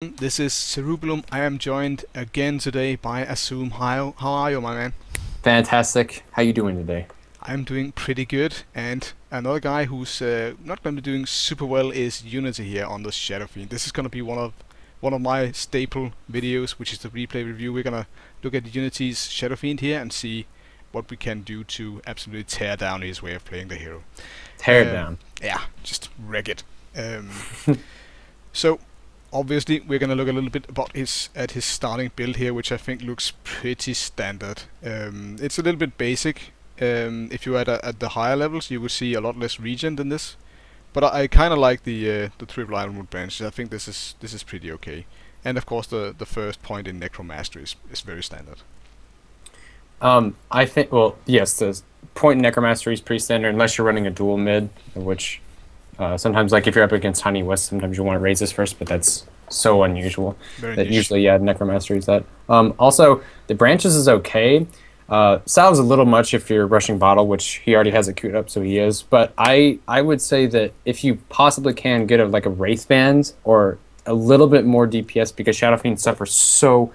This is Cerubilum. I am joined again today by Azzume. How are you, my man? Fantastic. How you doing today? I'm doing pretty good, and another guy who's not going to be doing super well is Unity here on the Shadow Fiend. This is going to be one of my staple videos, which is the replay review. We're gonna look at Unity's Shadow Fiend here and see what we can do to absolutely tear down his way of playing the hero. Tear it down. Yeah, just wreck it. Um, so obviously we're gonna look a little bit about his starting build here, which I think looks pretty standard. It's a little bit basic. If you're at the higher levels, you will see a lot less regen than this. But I kind of like the triple ironwood branches. I think this is pretty okay. And of course the first point in necromastery is very standard. I think, well, yes, the point in Necromastery is pretty standard unless you're running a dual mid, which sometimes, like if you're up against Tiny West, sometimes you want to raise this first, but that's so unusual. Very That niche. usually, yeah, Necromastery is that. Also, the branches is okay. Salve's a little much if you're rushing bottle, which he already has it queued up, so he is. But I would say that if you possibly can get like a Wraith Band or a little bit more DPS, because Shadow Fiend suffers so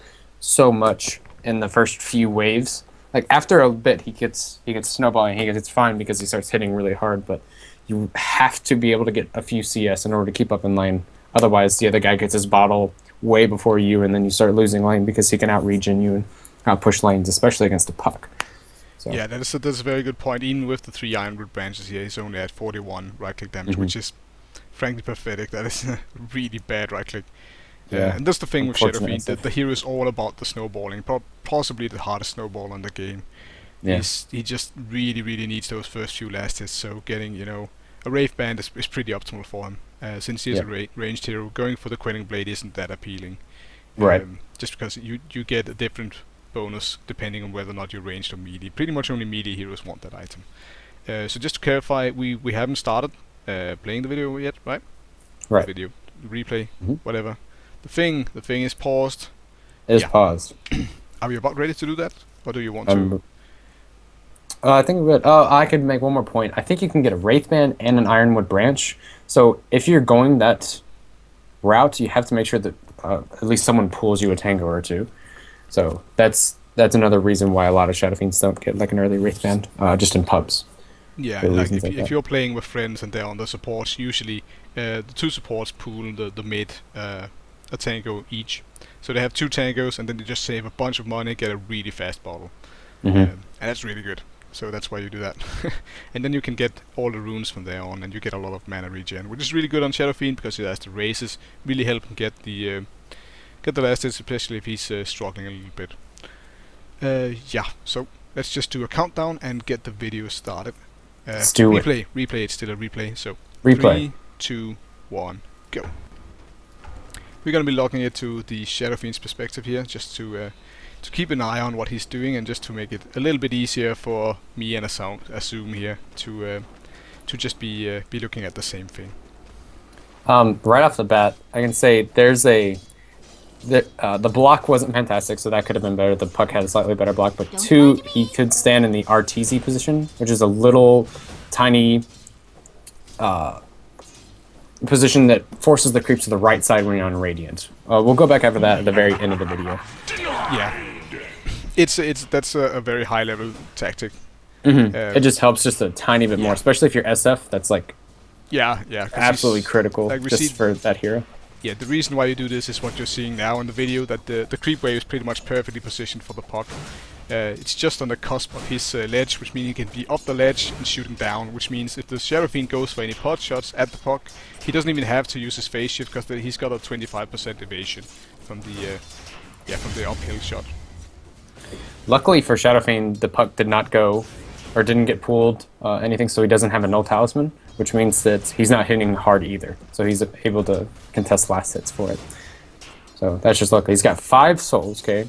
much in the first few waves. Like after a bit, he gets snowballing. It's fine because he starts hitting really hard, but you have to be able to get a few CS in order to keep up in lane. Otherwise, the other guy gets his bottle way before you, and then you start losing lane because he can out-regen you and out-push lanes, especially against the puck. So. Yeah, that's a very good point. Even with the 3 ironwood branches here, he's only at 41 right-click damage, which is frankly pathetic. That is a really bad right-click. Yeah, and that's the thing with Shadow Fiend, stuff. that the hero is all about the snowballing, possibly the hardest snowball in the game. Yeah. He just really needs those first few last hits, so getting, a Wraith Band is pretty optimal for him. Since he is a ranged hero, going for the Quelling Blade isn't that appealing. Right. Just because you get a different bonus depending on whether or not you're ranged or melee. Pretty much only melee heroes want that item. So just to clarify, we haven't started playing the video yet, right? Right. The video, replay, whatever. The thing is paused. It is paused. Are we about ready to do that? Or do you want to? I think we would. Oh, I could make one more point. I think you can get a Wraith Band and an Ironwood Branch. So if you're going that route, you have to make sure that at least someone pulls you a tango or two. So that's another reason why a lot of Shadow Fiends don't get like an early Wraith Band, just in pubs. Yeah, like if you're playing with friends and they're on the supports, usually the 2 supports pool the mid a tango each. So they have 2 tangos, and then they just save a bunch of money, get a really fast bottle. And that's really good. So that's why you do that. And then you can get all the runes from there on, and you get a lot of mana regen, which is really good on Shadow Fiend because it has the races, really help him get the last hits, especially if he's struggling a little bit. Yeah, so let's just do a countdown and get the video started. Let's do it. Replay, it's still a replay, so Replay. 3, 2, 1, go. We're going to be logging it to the Shadow Fiend's perspective here, just to keep an eye on what he's doing, and just to make it a little bit easier for me and Azzume here to just be looking at the same thing. Right off the bat, I can say the block wasn't fantastic, so that could have been better. The puck had a slightly better block, but 2, he could stand in the RTZ position, which is a little tiny position that forces the creeps to the right side when you're on Radiant. We'll go back after that at the very end of the video. Yeah, that's a very high level tactic. It just helps just a tiny bit more, especially if you're SF. That's like absolutely critical like just for that hero. Yeah, the reason why you do this is what you're seeing now in the video, that the creep wave is pretty much perfectly positioned for the puck. It's just on the cusp of his ledge, which means he can be up the ledge and shooting down, which means if the Shadow Fiend goes for any pot shots at the puck, he doesn't even have to use his phase shift because he's got a 25% evasion from the uphill shot. Luckily for Shadow Fiend, the puck did not go, or didn't get pulled anything, so he doesn't have a null talisman, which means that he's not hitting hard either. So he's able to contest last hits for it. So that's just lucky. He's got 5 souls, okay?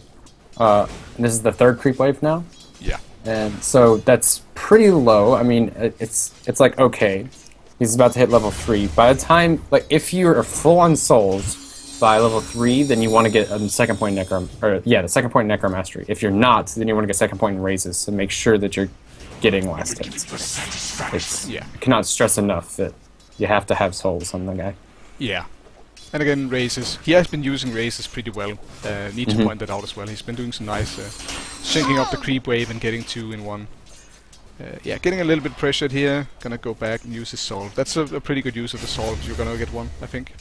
And this is the 3rd creep wave now. Yeah. And so that's pretty low. I mean, it's like, okay, he's about to hit level 3. By the time, like, if you're full on souls by level 3, then you want to get a second point the second point in Necromastery. If you're not, then you want to get second point in raises and make sure that you're getting last hits. I cannot stress enough that you have to have souls on the guy. Yeah. And again, raises. He has been using raises pretty well. Need to point that out as well. He's been doing some nice syncing up the creep wave and getting 2 in 1. Yeah, getting a little bit pressured here. Gonna go back and use his solve. That's a pretty good use of the solve. You're gonna get 1, I think.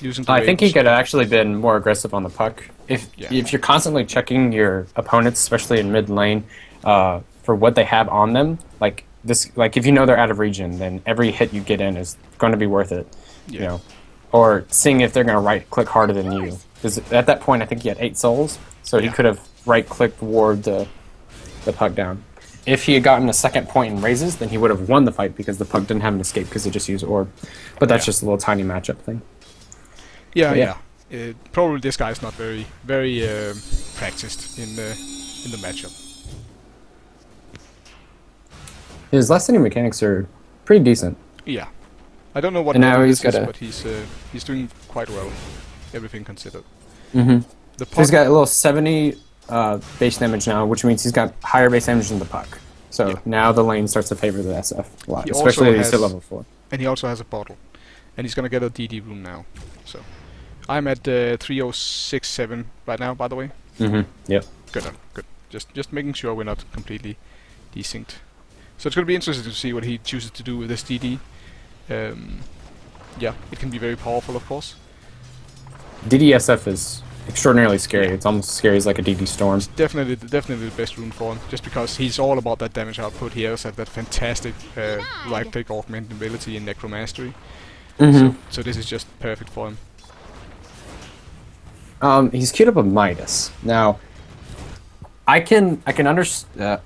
Using the I think he Raven's could Solve. have actually been more aggressive on the puck. If you're constantly checking your opponents, especially in mid lane, for what they have on them, like if you know they're out of region, then every hit you get in is going to be worth it. Yeah. You know, or seeing if they're going to right click harder than you. Because at that point, I think he had 8 souls, so he could have right clicked ward the puck down. If he had gotten a second point in raises, then he would have won the fight because the puck didn't have an escape because he just used orb. But that's just a little tiny matchup thing. Yeah. Probably this guy's not very practiced in the matchup. His last inning mechanics are pretty decent. Yeah, I don't know what And now level he's this is, got but he's doing quite well, everything considered. Mm-hmm. The So he's puck, got a little 70 base damage now, which means he's got higher base damage than the puck. So now the lane starts to favor the SF a lot, He especially also if he's still has- level 4. and he also has a bottle, and he's gonna get a DD room now. So I'm at 3067 right now, by the way. Mm-hmm. Yep. Good. Just making sure we're not completely desynced. So it's gonna be interesting to see what he chooses to do with this DD. Yeah, it can be very powerful, of course. DDSF is extraordinarily scary. It's almost as scary as like a DD Storm. Definitely the best rune for him, just because he's all about that damage output. He has that fantastic right-click augmented ability in Necromastery. Mm-hmm. So this is just perfect for him. He's queued up a Midas. Now, I can understand.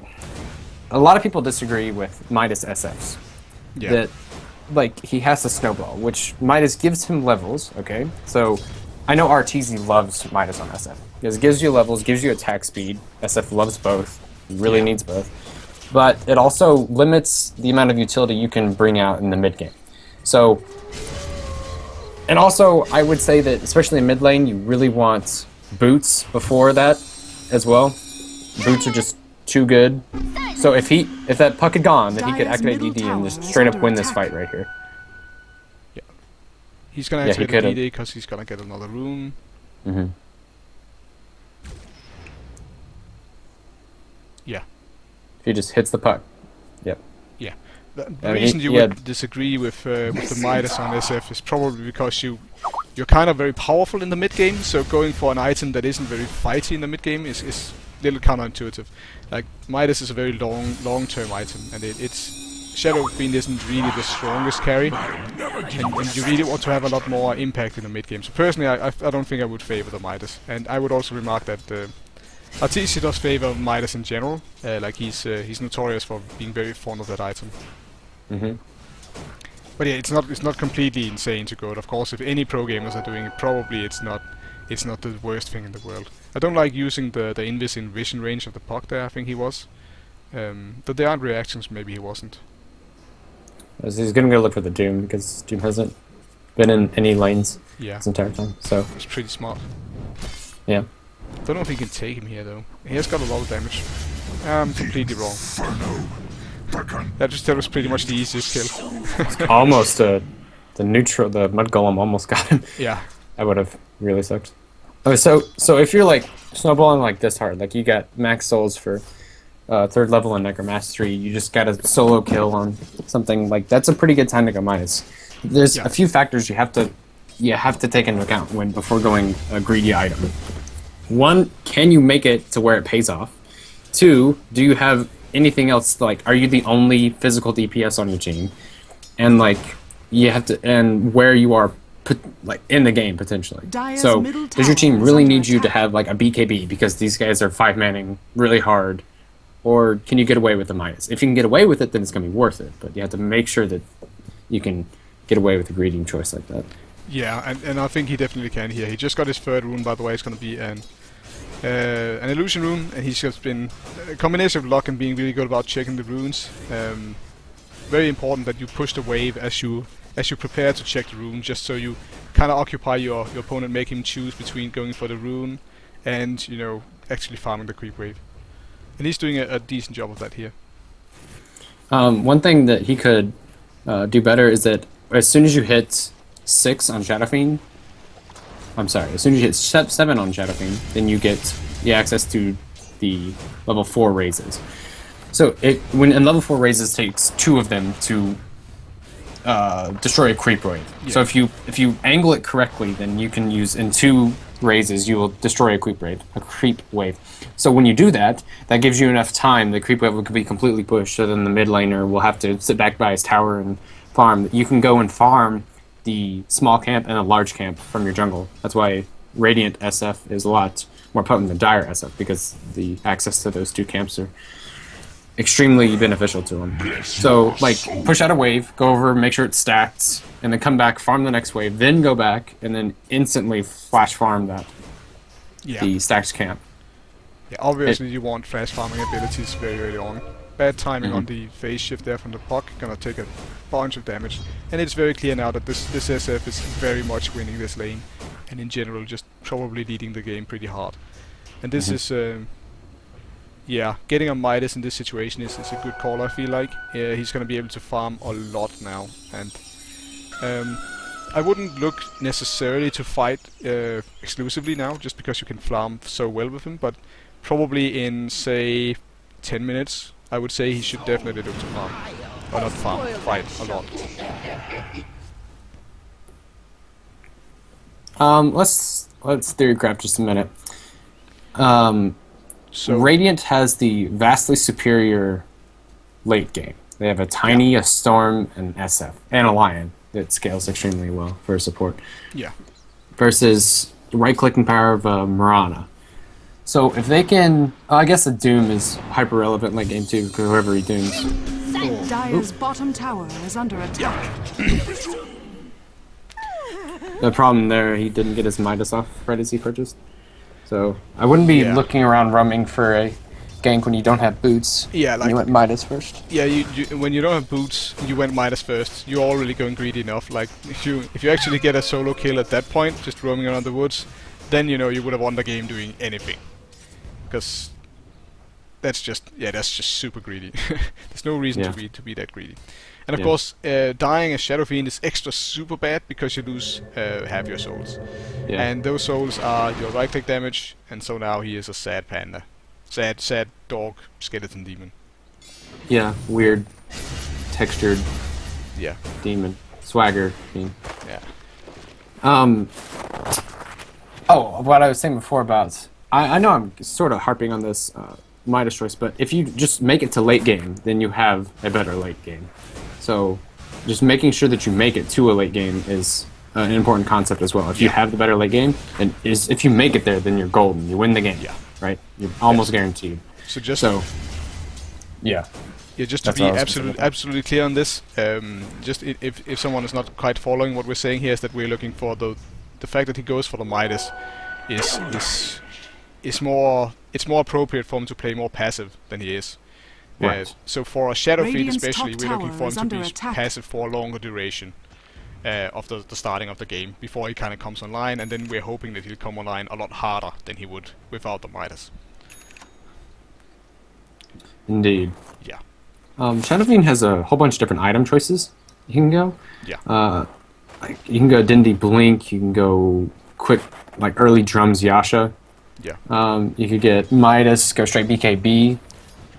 A lot of people disagree with Midas SFs. Yeah. That, like, he has to snowball, which Midas gives him levels. Okay, so I know RTZ loves Midas on SF because it gives you levels, gives you attack speed. SF loves both. Really needs both, but it also limits the amount of utility you can bring out in the mid game. So. And also, I would say that, especially in mid lane, you really want boots before that as well. Boots are just too good. So if that puck had gone, then he could activate DD and just straight up win this fight right here. Yeah. He's gonna Yeah, activate he the DD because he's gonna get another rune. Mm-hmm. Yeah. If he just hits the puck. Yep. Yeah. The I mean, reason he you had- would disagree with the Midas on SF is probably because you're kind of very powerful in the mid game, so going for an item that isn't very fighty in the mid game is a little counterintuitive. Like Midas is a very long-term item, and it's Shadow Fiend isn't really the strongest carry, and you really want to have a lot more impact in the mid game. So personally, I don't think I would favor the Midas, and I would also remark that Arteezy does favor Midas in general. Like he's notorious for being very fond of that item. Mm-hmm. But yeah, it's not completely insane to go it. Of course, if any pro gamers are doing it, probably it's not the worst thing in the world. I don't like using the Invis in vision range of the puck there. I think he was. But there aren't reactions. Maybe he wasn't. He's gonna go look for the Doom because Doom hasn't been in any lanes Yeah, this entire time. So it's pretty smart. yeah. Don't know if he can take him here though. He has got a lot of damage. I'm completely wrong. That was pretty much the easiest kill. Almost the mud golem almost got him. Yeah. That would have really sucked. Okay, so if you're like snowballing like this hard, like you got max souls for 3rd level in Necromastery, you just got a solo kill on something like that's a pretty good time to go Midas. There's a few factors you have to take into account before going a greedy item. 1, can you make it to where it pays off? 2, do you have anything else, like, are you the only physical DPS on your team? And, like, you have to, and where you are, like, in the game, potentially. So, does your team really need you to have, like, a BKB, because these guys are 5-manning really hard? Or can you get away with the Midas? If you can get away with it, then it's going to be worth it. But you have to make sure that you can get away with a greedy choice like that. Yeah, and I think he definitely can here. He just got his 3rd rune, by the way. It's going to be an illusion rune, and he's just been a combination of luck and being really good about checking the runes. Very important that you push the wave as you prepare to check the rune, just so you kind of occupy your opponent, make him choose between going for the rune and actually farming the creep wave. And he's doing a decent job of that here. One thing that he could do better is that as soon as you hit 6 on Shadow Fiend, I'm sorry. As soon as you hit step 7 on Shadow Fiend, then you get the access to the level 4 raises. So when in level 4 raises takes 2 of them to destroy a creep wave. Yeah. So if you angle it correctly, then you can use in 2 raises you will destroy a creep wave. So when you do that, that gives you enough time. The creep wave will be completely pushed, so then the mid laner will have to sit back by his tower and farm. You can go and farm the small camp and a large camp from your jungle. That's why Radiant SF is a lot more potent than Dire SF, because the access to those 2 camps are extremely beneficial to him. So, like, push out a wave, go over, make sure it's stacked, and then come back, farm the next wave, then go back, and then instantly flash farm the stacked camp. Yeah, obviously you want flash farming abilities very early on. Bad timing on the phase shift there from the puck, gonna take a bunch of damage. And it's very clear now that this SF is very much winning this lane, and in general just probably leading the game pretty hard. And this is... yeah, getting a Midas in this situation is a good call, I feel like. He's going to be able to farm a lot now, and I wouldn't look necessarily to fight exclusively now, just because you can farm so well with him, but probably in, say, 10 minutes, I would say he should definitely look to farm. Or not farm, fight a lot. Let's theory craft just a minute. So Radiant has the vastly superior late game. They have a Tiny, a Storm, an SF, and a Lion that scales extremely well for support. Yeah. Versus the right-clicking power of Mirana. So if they can... I guess a Doom is hyper-relevant late game too, because whoever he dooms. Dire's bottom tower is under attack. The problem there, he didn't get his Midas off right as he purchased. So I wouldn't be looking around roaming for a gank when you don't have boots. Yeah, like you went Midas first. Yeah, when you don't have boots, you went Midas first. You're already going greedy enough. Like if you actually get a solo kill at that point, just roaming around the woods, then you know you would have won the game doing anything. Because that's just super greedy. There's no reason to be that greedy. And of course, dying as Shadow Fiend is extra super bad because you lose half your souls. Yeah. And those souls are your right-click damage, and so now he is a sad panda. Sad dog skeleton demon. Yeah, weird, textured demon. Swagger fiend. Yeah. Oh, what I was saying before about... I know I'm sort of harping on this Midas choice, but if you just make it to late game, then you have a better late game. So just making sure that you make it to a late game is an important concept as well. If you have the better late game, then if you make it there, then you're golden. You win the game. Yeah. Right? You're almost guaranteed. Yeah, just to be absolutely clear on this, just if someone is not quite following what we're saying here, is that we're looking for the fact that he goes for the Midas is more appropriate for him to play more passive than he is. Right. So for a Shadow Fiend especially, we're looking for him to be passive for a longer duration of the starting of the game, before he kind of comes online, and then we're hoping that he'll come online a lot harder than he would without the Midas. Indeed. Yeah. Shadow Fiend has a whole bunch of different item choices you can go. Yeah. Like you can go Dindy Blink, you can go quick, like early drums Yasha. Yeah. You could get Midas, go straight BKB.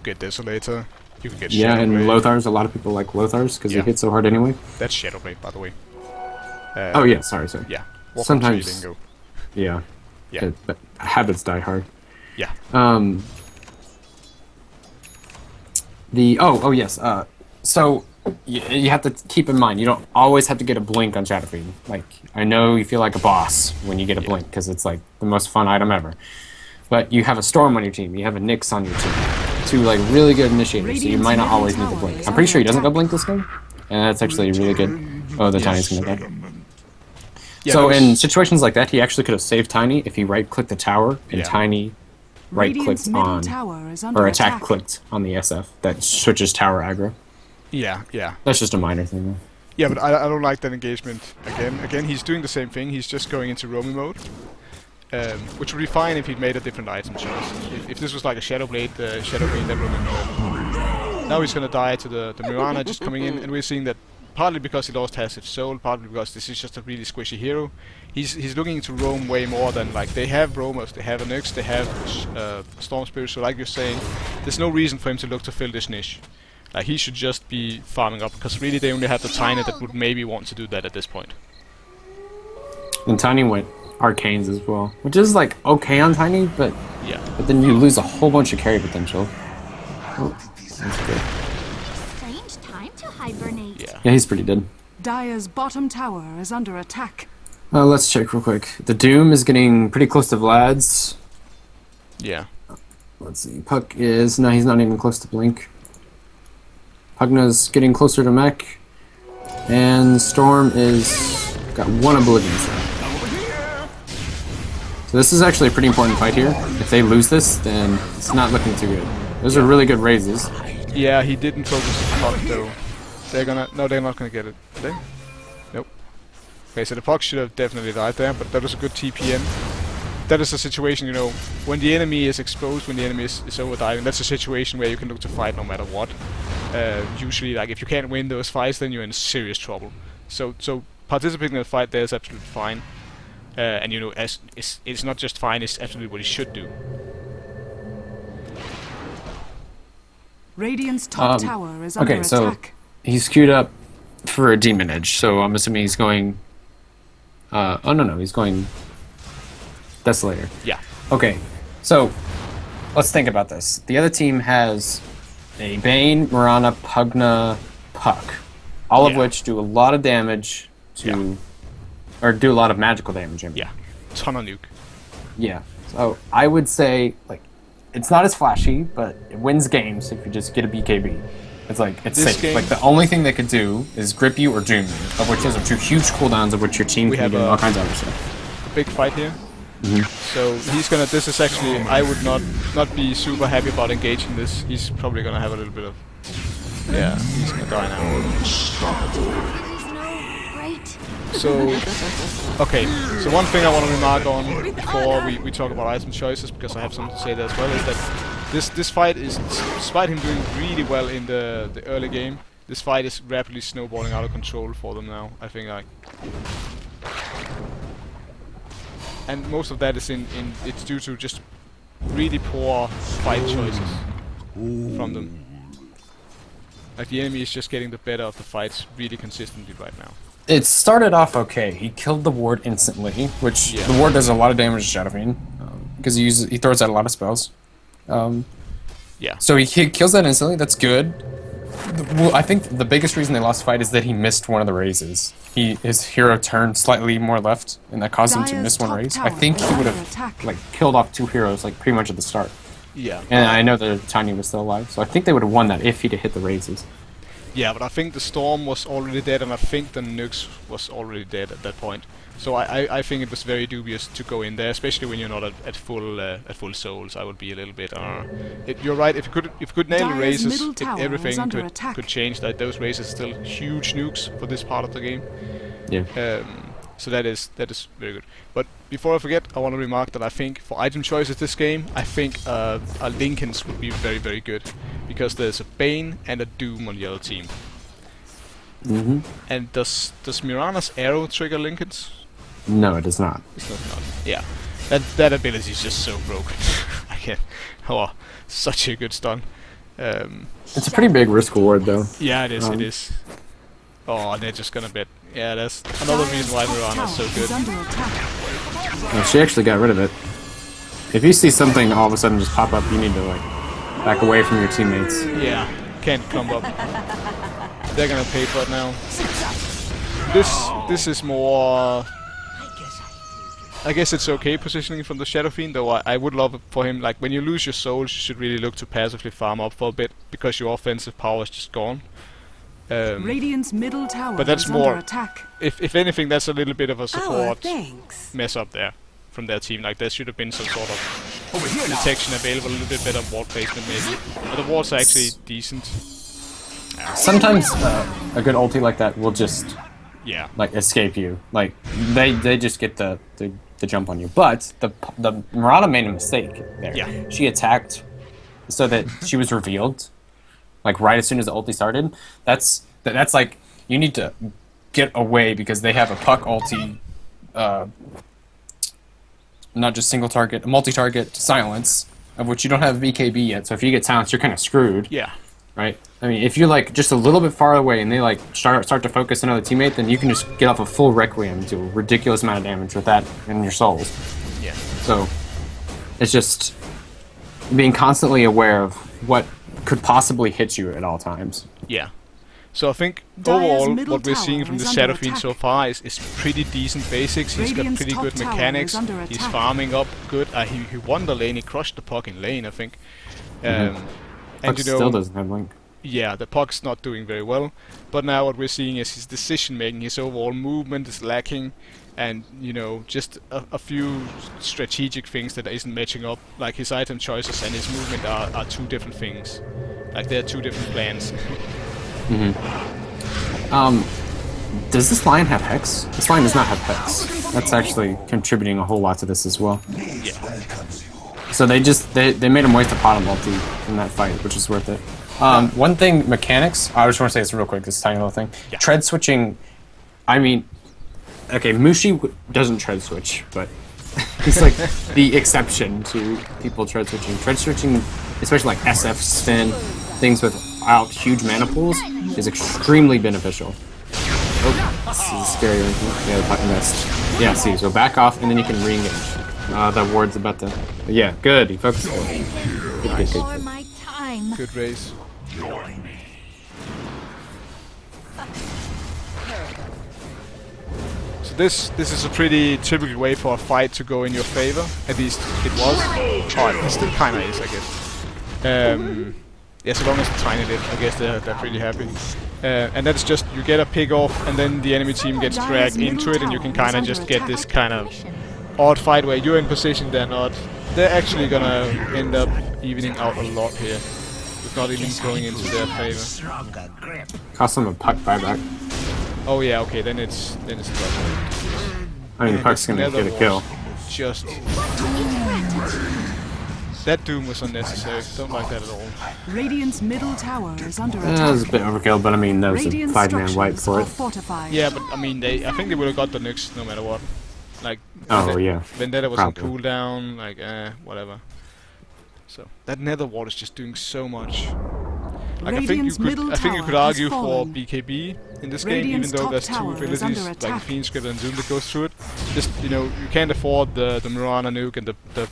Get Desolator. You can get Shadow and Blade. Lothars. A lot of people like Lothars because they hit so hard anyway. That's Shadow Blade, by the way. Oh yeah, sorry. Yeah. Sometimes. Yeah. Yeah. But habits die hard. Yeah. Yes. So you have to keep in mind you don't always have to get a blink on Shadow Fiend. Like I know you feel like a boss when you get a blink because it's like the most fun item ever. But you have a Storm on your team. You have a Nyx on your team. 2 like really good initiators. So you might not always need the blink. I'm pretty sure he doesn't go blink this game, and that's actually really good. Oh, the Tiny's gonna die. Yeah, so in situations like that, he actually could have saved Tiny if he right-clicked the tower and Tiny right-clicked on or attack-clicked on the SF. That switches tower aggro. Yeah, yeah. That's just a minor thing, though. Yeah, but I don't like that engagement. Again, he's doing the same thing. He's just going into roaming mode, which would be fine if he'd made a different item choice. If this was like a Shadow Blade, Shadow Fiend, that roaming mode. Now he's gonna die to the Mirana just coming in, and we're seeing that partly because he lost half his soul, partly because this is just a really squishy hero. He's looking to roam way more than, like, they have roamers, they have a Nyx, they have Storm Spirit, so like you're saying, there's no reason for him to look to fill this niche. Like, he should just be farming up, because really they only have the Tiny that would maybe want to do that at this point. And Tiny went Arcanes as well, which is like okay on Tiny, but Yeah. but then you lose a whole bunch of carry potential. Oh, that's good. Strange time to hibernate. Yeah. Yeah, he's pretty dead. Dire's bottom tower is under attack. Let's check real quick. The Doom is getting pretty close to Vlad's. Yeah. Let's see. Puck is... No, he's not even close to Blink. Pugna's getting closer to Mech. And Storm is... got one Oblivion Stone. So this is actually a pretty important fight here. If they lose this, then it's not looking too good. Those are really good raises. Yeah, he didn't focus on Puck though. They're gonna... No, they're not gonna get it. Are they? Nope. Okay, so the Puck should have definitely died there, but that was a good TPN. That is a situation, you know, when the enemy is exposed, when the enemy is overdiving, that's a situation where you can look to fight no matter what. Usually, like, if you can't win those fights, then you're in serious trouble. So participating in the fight there is absolutely fine. And, you know, it's not just fine, it's absolutely what he should do. Radiant's top tower is under Okay, so attack. he's queued up for a Demon Edge, so I'm assuming he's going... oh, no, he's going... Desolator. Yeah. Okay, so let's think about this. The other team has a Bane, Mirana, Pugna, Puck, all of which do a lot of damage to... Or do a lot of magical damage. I mean. Yeah. Ton of nuke. Yeah. So I would say, like, it's not as flashy, but it wins games if you just get a BKB. It's like, it's This safe. game- Like, the only thing they could do is grip you or doom you, of which those are two huge cooldowns of which your team We can have do all kinds of other stuff. Big fight here. So he's gonna... This is actually... I would not be super happy about engaging this. He's probably gonna have a little bit of... Yeah, he's gonna die now. There's no great. So... Okay, so one thing I want to remark on before we talk about item choices, because I have something to say there as well, is that this fight is... Despite him doing really well in the early game, this fight is rapidly snowballing out of control for them now. I think and most of that is it's due to just really poor fight choices from them. Like, the enemy is just getting the better of the fights really consistently right now. It started off okay. He killed the ward instantly, which the ward does a lot of damage to Shadow Fiend, because he throws out a lot of spells. Yeah. So he kills that instantly. That's good. Well, I think the biggest reason they lost the fight is that he missed one of the raises. His hero turned slightly more left, and that caused him to Dire's miss one top raise. tower I think he is would under have attack. like killed off two heroes like pretty much at the start. Yeah. And I know that Tiny was still alive, so I think they would have won that if he'd have hit the raises. Yeah, but I think the Storm was already dead, and I think the Nyx was already dead at that point. So I think it was very dubious to go in there, especially when you're not at full souls. I would be a little bit. You're right. If you could nail the Dire's raises, middle tower is everything under attack. could change. That those raises still huge nukes for this part of the game. Yeah. So that is very good. But before I forget, I want to remark that I think for item choices this game, I think a Linken's would be very, very good, because there's a Bane and a Doom on the other team. And does Mirana's arrow trigger Linken's? No, it does not. It does not. Yeah, that ability is just so broken. I can't. Oh, such a good stun. It's a pretty big risk reward, though. Yeah, it is. It is. Oh, and they're just gonna bet. Yeah, that's another reason why Mirana is so Is good. under attack. Well, she actually got rid of it. If you see something all of a sudden just pop up, you need to like back away from your teammates. Yeah, can't clump up. They're gonna pay for it now. This is more... I guess it's okay positioning from the Shadow Fiend, though I would love it for him. Like, when you lose your souls, you should really look to passively farm up for a bit, because your offensive power is just gone. Radiant's middle tower But that's is more... under attack. If anything, that's a little bit of a support Thanks. mess up there from their team. Like, there should have been some sort of detection available, a little bit better ward placement maybe. But the wards are actually decent. Sometimes a good ulti like that will just Yeah. like escape you. Like they just get the jump on you. But the Mirana made a mistake there. Yeah. She attacked so that she was revealed, like right as soon as the ulti started. That's like you need to get away because they have a puck ulti, not just single target, a multi-target silence, of which you don't have BKB yet. So if you get silenced, you're kind of screwed. Yeah. Right? I mean, if you're like just a little bit far away and they like start to focus another teammate, then you can just get off a full Requiem and do a ridiculous amount of damage with that in your souls. Yeah. So it's just being constantly aware of what could possibly hit you at all times. Yeah. So I think Dire's overall, middle what we're seeing tower from the is Shadow under Fiend so attack. far is pretty decent basics. He's got Radiant's pretty top good tower mechanics. is under He's attack. farming up good. He won the lane. He crushed the puck in lane, I think. And Puck you know, still doesn't have Link. yeah, the puck's not doing very well. But now what we're seeing is his decision making, his overall movement is lacking, and you know, just a few strategic things that isn't matching up. Like his item choices and his movement are two different things. Like they're two different plans. Does this line have Hex? This line does not have Hex. That's actually contributing a whole lot to this as well. Yeah. So they made him waste a pot of multi in that fight, which is worth it. One thing, mechanics, I just want to say this real quick, this tiny little thing. Yeah. Tread switching, I mean, okay, Mushi doesn't tread switch, but he's like the exception to people tread switching. Tread switching, especially like SF spin, things without huge mana pools, is extremely beneficial. Oh, this is scary. Yeah, the button missed. Yeah, see, so back off and then you can re-engage. That ward's about to... Yeah, good, he focused. Good, good. For my time. Good race. So this is a pretty typical way for a fight to go in your favor. At least it was. Oh, it still kinda is, I guess. Yeah, so long as it's tiny lift, I guess they're pretty happy. And that's just, you get a pick off, and then the enemy team gets dragged into it, and you can kinda just get this kind of odd fight where you're in position, they're not. They're actually gonna end up evening out a lot here. With not even going into their favor. Cost him a puck buyback. Oh yeah, okay, then it's tough. I mean, puck's gonna get a kill. Just that doom was unnecessary. Don't like that at all. Radiant's middle tower is under That was a attack. bit overkill, but I mean, that was a Radiant 5-man wipe structures for are it. fortified. Yeah, but I mean, I think they would have got the nukes no matter what. Like, Oh, yeah. Vendetta was on Probably. cooldown, like, whatever. So that Nether Ward is just doing so much. Like, Radiant's middle I think you could tower has argue for fallen. BKB in this Radiant's game, even though top there's two tower is abilities under like attack. Fiend Script and Zoom that goes through it. Just, you know, you can't afford the Mirana nuke and the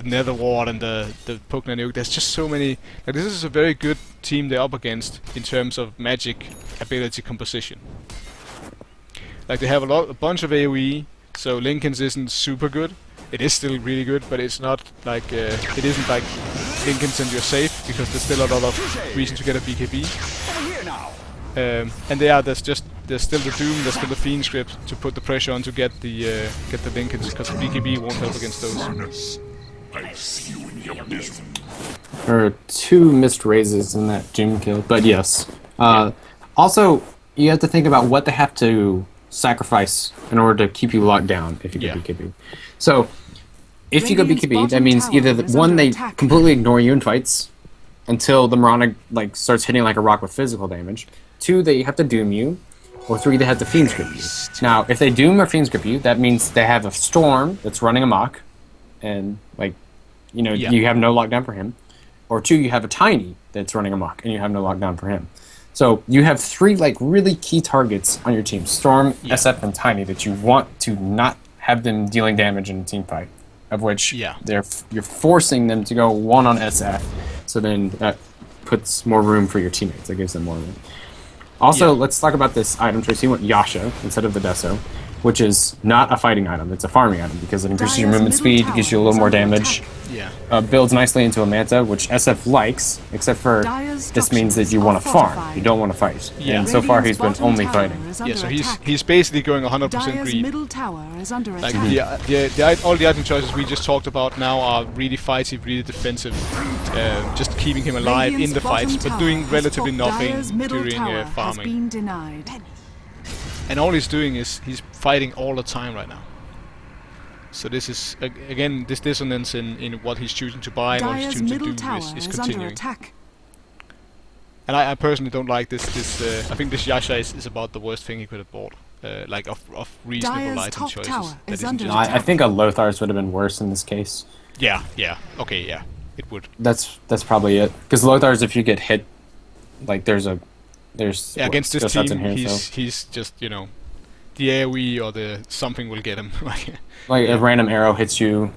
Nether Ward and the Pugna nuke. There's just so many. Like, this is a very good team they're up against in terms of magic ability composition. Like, they have a bunch of AoE, so Linken's isn't super good. It is still really good, but it's not like it isn't like Linken's and you're safe, because there's still a lot of reason to get a BKB. And there's still the Doom, there's still the Fiend script to put the pressure on to get the Linken's, because the BKB won't help against those. There are 2 missed raises in that Doom kill, but yes. Also, you have to think about what they have to sacrifice in order to keep you locked down if you go Yeah. BKB. So, if you go Radiant's BKB, that bottom means tower either is one, under they attack. completely ignore you in fights until the Mirana like starts hitting like a rock with physical damage. 2, they have to Doom you. Or 3, they have to Fiend Script you. Now, if they Doom or Fiend Script you, that means they have a Storm that's running amok, and like, you know, Yeah. you have no lockdown for him. Or 2, you have a Tiny that's running amok, and you have no lockdown for him. So you have 3 like really key targets on your team: Storm, SF, and Tiny, that you want to not have them dealing damage in a team fight. Of which you're forcing them to go 1 on SF. So then that puts more room for your teammates. That gives them more room. Also, let's talk about this item choice. He went Yasha instead of the Deso, which is not a fighting item. It's a farming item because it increases your Dire's movement middle speed, gives you a little tower more is under damage. attack. Yeah. Builds nicely into a Manta, which SF likes, except for Dire's this means that you structures want to are farm. fortified. You don't want to fight. Yeah. And so far he's been Radiant's bottom only tower fighting. is Yeah, under so attack. he's basically going 100% Dire's greed. middle tower is under Like attack. all the item choices we just talked about now are really fighty, really defensive, just keeping him alive in Radiant's the fights, bottom but doing tower relatively has nothing Dire's middle during tower has farming. been denied. And all he's doing is he's fighting all the time right now. So this is again this dissonance in what he's choosing to buy and what he's Dire's choosing to middle do tower is is under continuing. attack. And I personally don't like this. I think this Yasha is about the worst thing he could have bought. Like of reasonable Dire's item top choices. tower That is isn't under just- attack. I think a Lothar's would have been worse in this case. Yeah. Okay, yeah. It would. That's probably it. Because Lothar's, if you get hit, like there's Yeah, against this skill sets team, in here, so. he's just, the AoE or the something will get him. Like a random arrow hits you,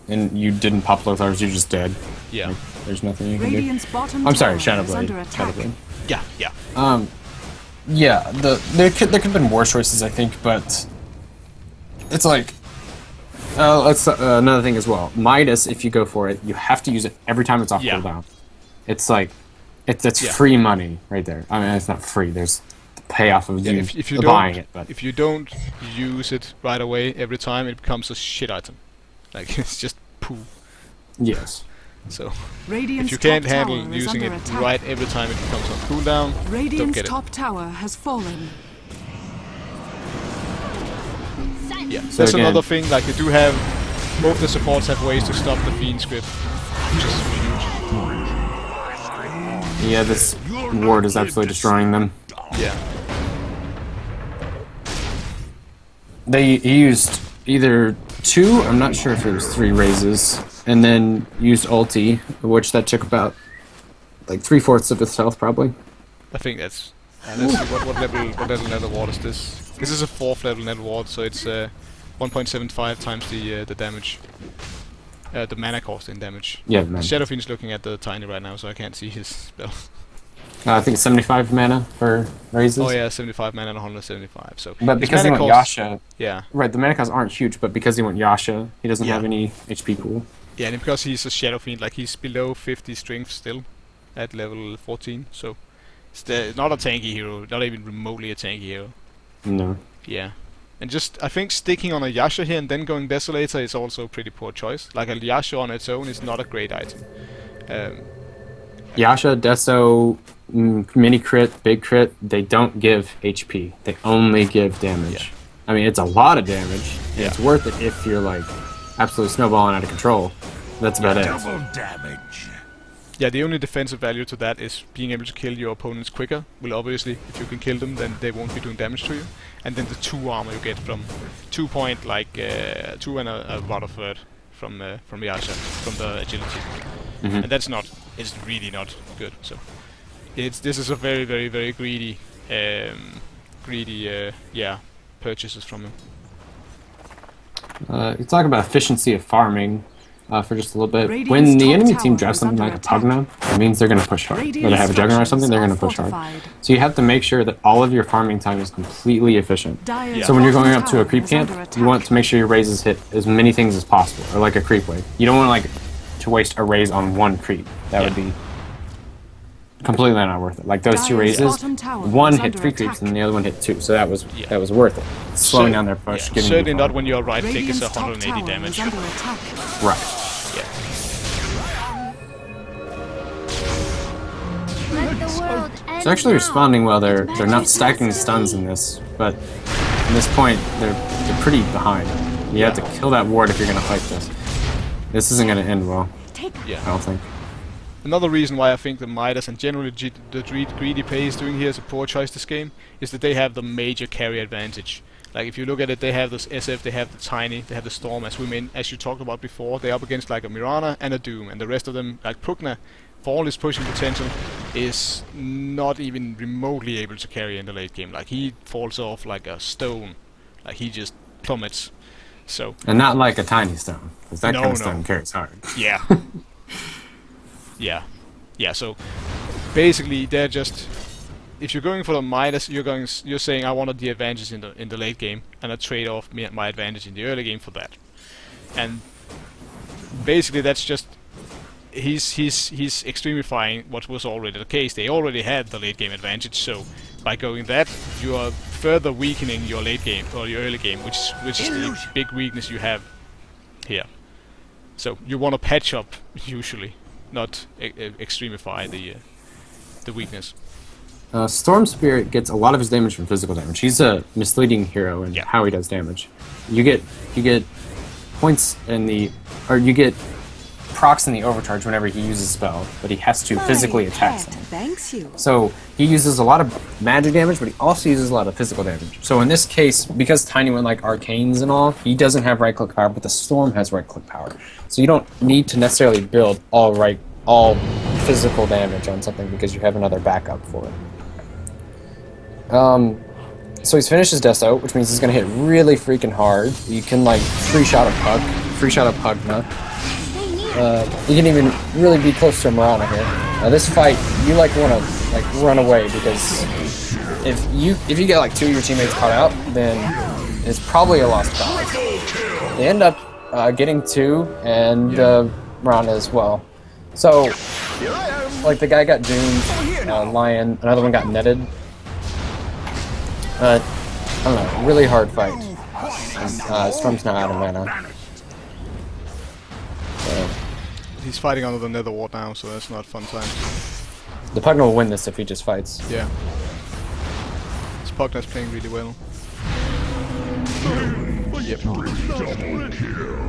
and you didn't pop Lothar's, you're just dead. Yeah. Like, there's nothing you can do. Radiant's bottom I'm sorry, tower Shadow is Blade. under attack. Yeah. Yeah, there could have been worse choices, I think, but it's like that's another thing as well. Midas, if you go for it, you have to use it every time it's off Yeah. cooldown. It's like it's Yeah. free money right there. I mean, it's not free. There's the payoff of Yeah, you if you buying don't it, but if you don't use it right away every time, it becomes a shit item. Like it's just poo. yes. So Radiant's if you can't top handle tower is using it under attack. right every time it becomes on cooldown, don't Radiant's get it. top tower has fallen. Yeah, So that's again- another thing. Like they do have, both the supports have ways to stop the Fiend script, which is huge. Yeah, this ward is absolutely destroying them. Yeah, He used either 2, I'm not sure if it was 3 raises, and then used ulti, which that took about like 3/4 of his health probably. I think that's. Let's see what level nether ward is this? This is a 4th level nether ward, so it's 1.75 times the damage, the mana cost in damage. Yeah, man. Shadow Fiend's looking at the tiny right now, so I can't see his spell. I think it's 75 mana for raises. Oh yeah, 75 mana and 175. So But his because he mana went cost- Yasha, yeah, right, the mana costs aren't huge, but because he went Yasha, he doesn't Yeah. have any HP pool. yeah, and because he's a Shadow Fiend, like he's below 50 strength still, at level 14. So it's not a tanky hero, not even remotely a tanky hero. No. Yeah. And just, I think sticking on a Yasha here and then going Desolator is also a pretty poor choice. Like a Yasha on its own is not a great item. Yasha, Deso, mini crit, big crit, they don't give HP. They only give damage. I mean, it's a lot of damage, and it's worth it if you're like absolutely snowballing out of control. That's about it. damage. Yeah, the only defensive value to that is being able to kill your opponents quicker. Well, obviously, if you can kill them, then they won't be doing damage to you. And then the 2 armor you get from 2 point, like 2 and about a third from Yasha, from the agility. And that's not, it's really not good. So this is a very, very, very greedy, purchases from him. You talk about efficiency of farming for just a little bit. Radiant's When the top enemy tower team drafts is something under like a attack. Pugna, it means they're going to push hard. Or they Radiant's have a Juggernaut or something, they're going to structures push are hard. fortified. So you have to make sure that all of your farming time is completely efficient. Dire's So when you're bottom going up to a tower creep is camp, under you attack. want to make sure your raises hit as many things as possible, or like a creep wave. You don't want to waste a raise on one creep. That would be completely not worth it. Like those 2 Dire's raises, bottom tower one is hit under 3 creeps attack. and the other one hit 2. So that was Yeah. worth it. Slowing down their push, giving you Certainly not farm. when your right click is Radiant's top 180 tower damage. is under attack. Right. Yeah. Let the world end It's actually now. responding well. They're It's not magic stacking destiny. stuns in this, but at this point they're pretty behind. You have to kill that ward if you're gonna fight this. This isn't gonna end well, I Yeah. don't think. Another reason why I think the Midas and generally the Greedy Pay is doing here is a poor choice this game is that they have the major carry advantage. Like if you look at it, they have this SF, they have the Tiny, they have the Storm, as you talked about before. They're up against like a Mirana and a Doom, and the rest of them, like Pugna, for all his pushing potential, is not even remotely able to carry in the late game. Like he falls off like a stone, like he just plummets. So And not like a tiny stone, because that No, kind of no. stone carries hard. yeah, yeah. So basically, they're just. If you're going for the Midas, you're saying I wanted the advantage in the late game, and I trade off my advantage in the early game for that. And basically, that's just he's extremifying what was already the case. They already had the late game advantage, so by going that, you are further weakening your late game or your early game, which is the big weakness you have here. So you want to patch up usually, not extremify the weakness. Storm Spirit gets a lot of his damage from physical damage. He's a misleading hero in Yeah. how he does damage. You get points in the, or you get procs in the overcharge whenever he uses spell, but he has to physically attack someone. Thanks you. So he uses a lot of magic damage, but he also uses a lot of physical damage. So in this case, because Tiny went like arcanes and all, he doesn't have right click power, but the Storm has right click power. So you don't need to necessarily build all physical damage on something because you have another backup for it. So he's finished his Deso, which means he's gonna hit really freaking hard. You can like free shot a Pugna. You can even really be close to a Mirana here. Now this fight, you like want to like run away because if you get like 2 of your teammates caught out, then it's probably a lost cause. They end up getting 2 and Mirana as well. So like the guy got doomed, Lion, another one got netted. I don't know, really hard fight. Storm's now out of mana. So, He's fighting under the Nether Ward now, so that's not fun time. the Pugna will win this if he just fights. Yeah. This Pugna's playing really well. Yep.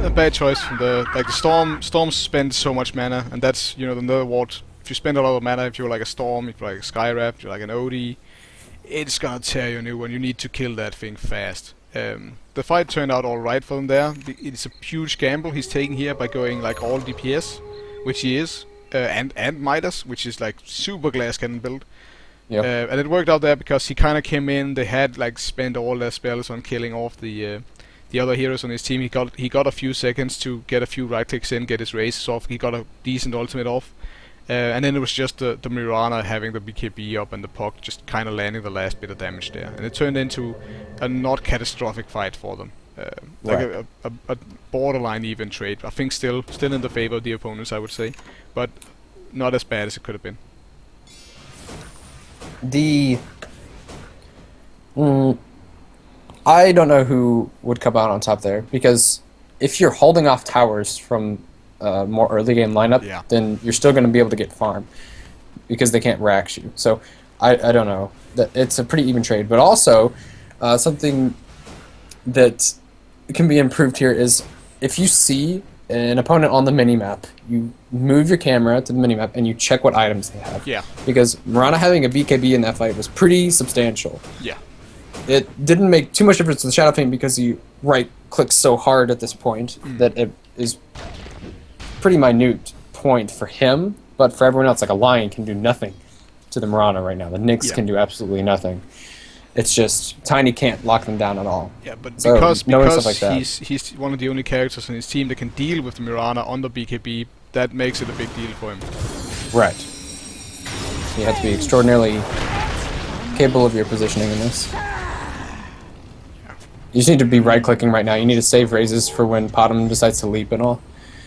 A bad choice from the Storm spends so much mana, and that's the Nether Ward. If you spend a lot of mana, if you're like a Storm, if you're like a Skywrath, if you're like an OD, it's gonna tear you a new one. You need to kill that thing fast. The fight turned out alright for him there. It's a huge gamble he's taking here by going like all DPS, which he is, and Midas, which is like super glass cannon build. Yep. And it worked out there because he kind of came in. They had like spent all their spells on killing off the other heroes on his team. He got a few seconds to get a few right clicks in, get his races off. He got a decent ultimate off. And then it was just the Mirana having the BKB up and the Puck just kind of landing the last bit of damage there. And it turned into a not catastrophic fight for them. Like a borderline even trade. I think still in the favor of the opponents, I would say. But not as bad as it could have been. I don't know who would come out on top there, because if you're holding off towers from more early game lineup, then you're still going to be able to get farm because they can't rax you. So I don't know. It's a pretty even trade. But also something that can be improved here is if you see an opponent on the minimap, you move your camera to the minimap and you check what items they have. Yeah. Because Mirana having a BKB in that fight was pretty substantial. Yeah. It didn't make too much difference to the Shadow Fiend because you right-click so hard at this point that it is pretty minute point for him, but for everyone else, like a Lion can do nothing to the Mirana right now. The Nyx can do absolutely nothing. It's just Tiny can't lock them down at all. Yeah, but so because like he's one of the only characters in his team that can deal with the Mirana on the BKB, that makes it a big deal for him. Right. You have to be extraordinarily capable of your positioning in this. You just need to be right-clicking right now. You need to save raises for when Potom decides to leap and all.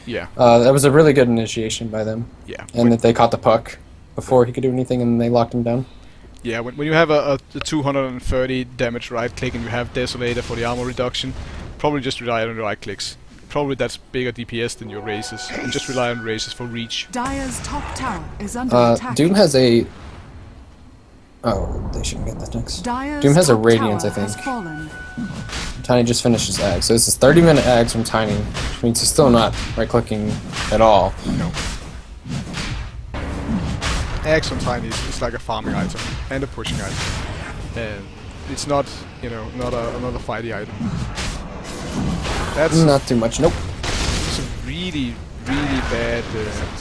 Yeah. That was a really good initiation by them. Yeah. And that they caught the puck before he could do anything, and they locked him down. Yeah, when you have a 230 damage right-click and you have Desolator for the armor reduction, probably just rely on your right-clicks. Probably that's bigger DPS than your raises, and just rely on raises for reach. Dire's top tower is under attack. Doom has a... Oh, they shouldn't get that next. Dire's Doom has a top Radiance, I tower think. has fallen. Tiny just finished his ag, so this is 30-minute ags from Tiny, which means he's still not right-clicking at all. No. Axe on Tiny is like a farming item and a pushing item. And it's not, not another fighty item. That's not too much, nope. It's a really, really bad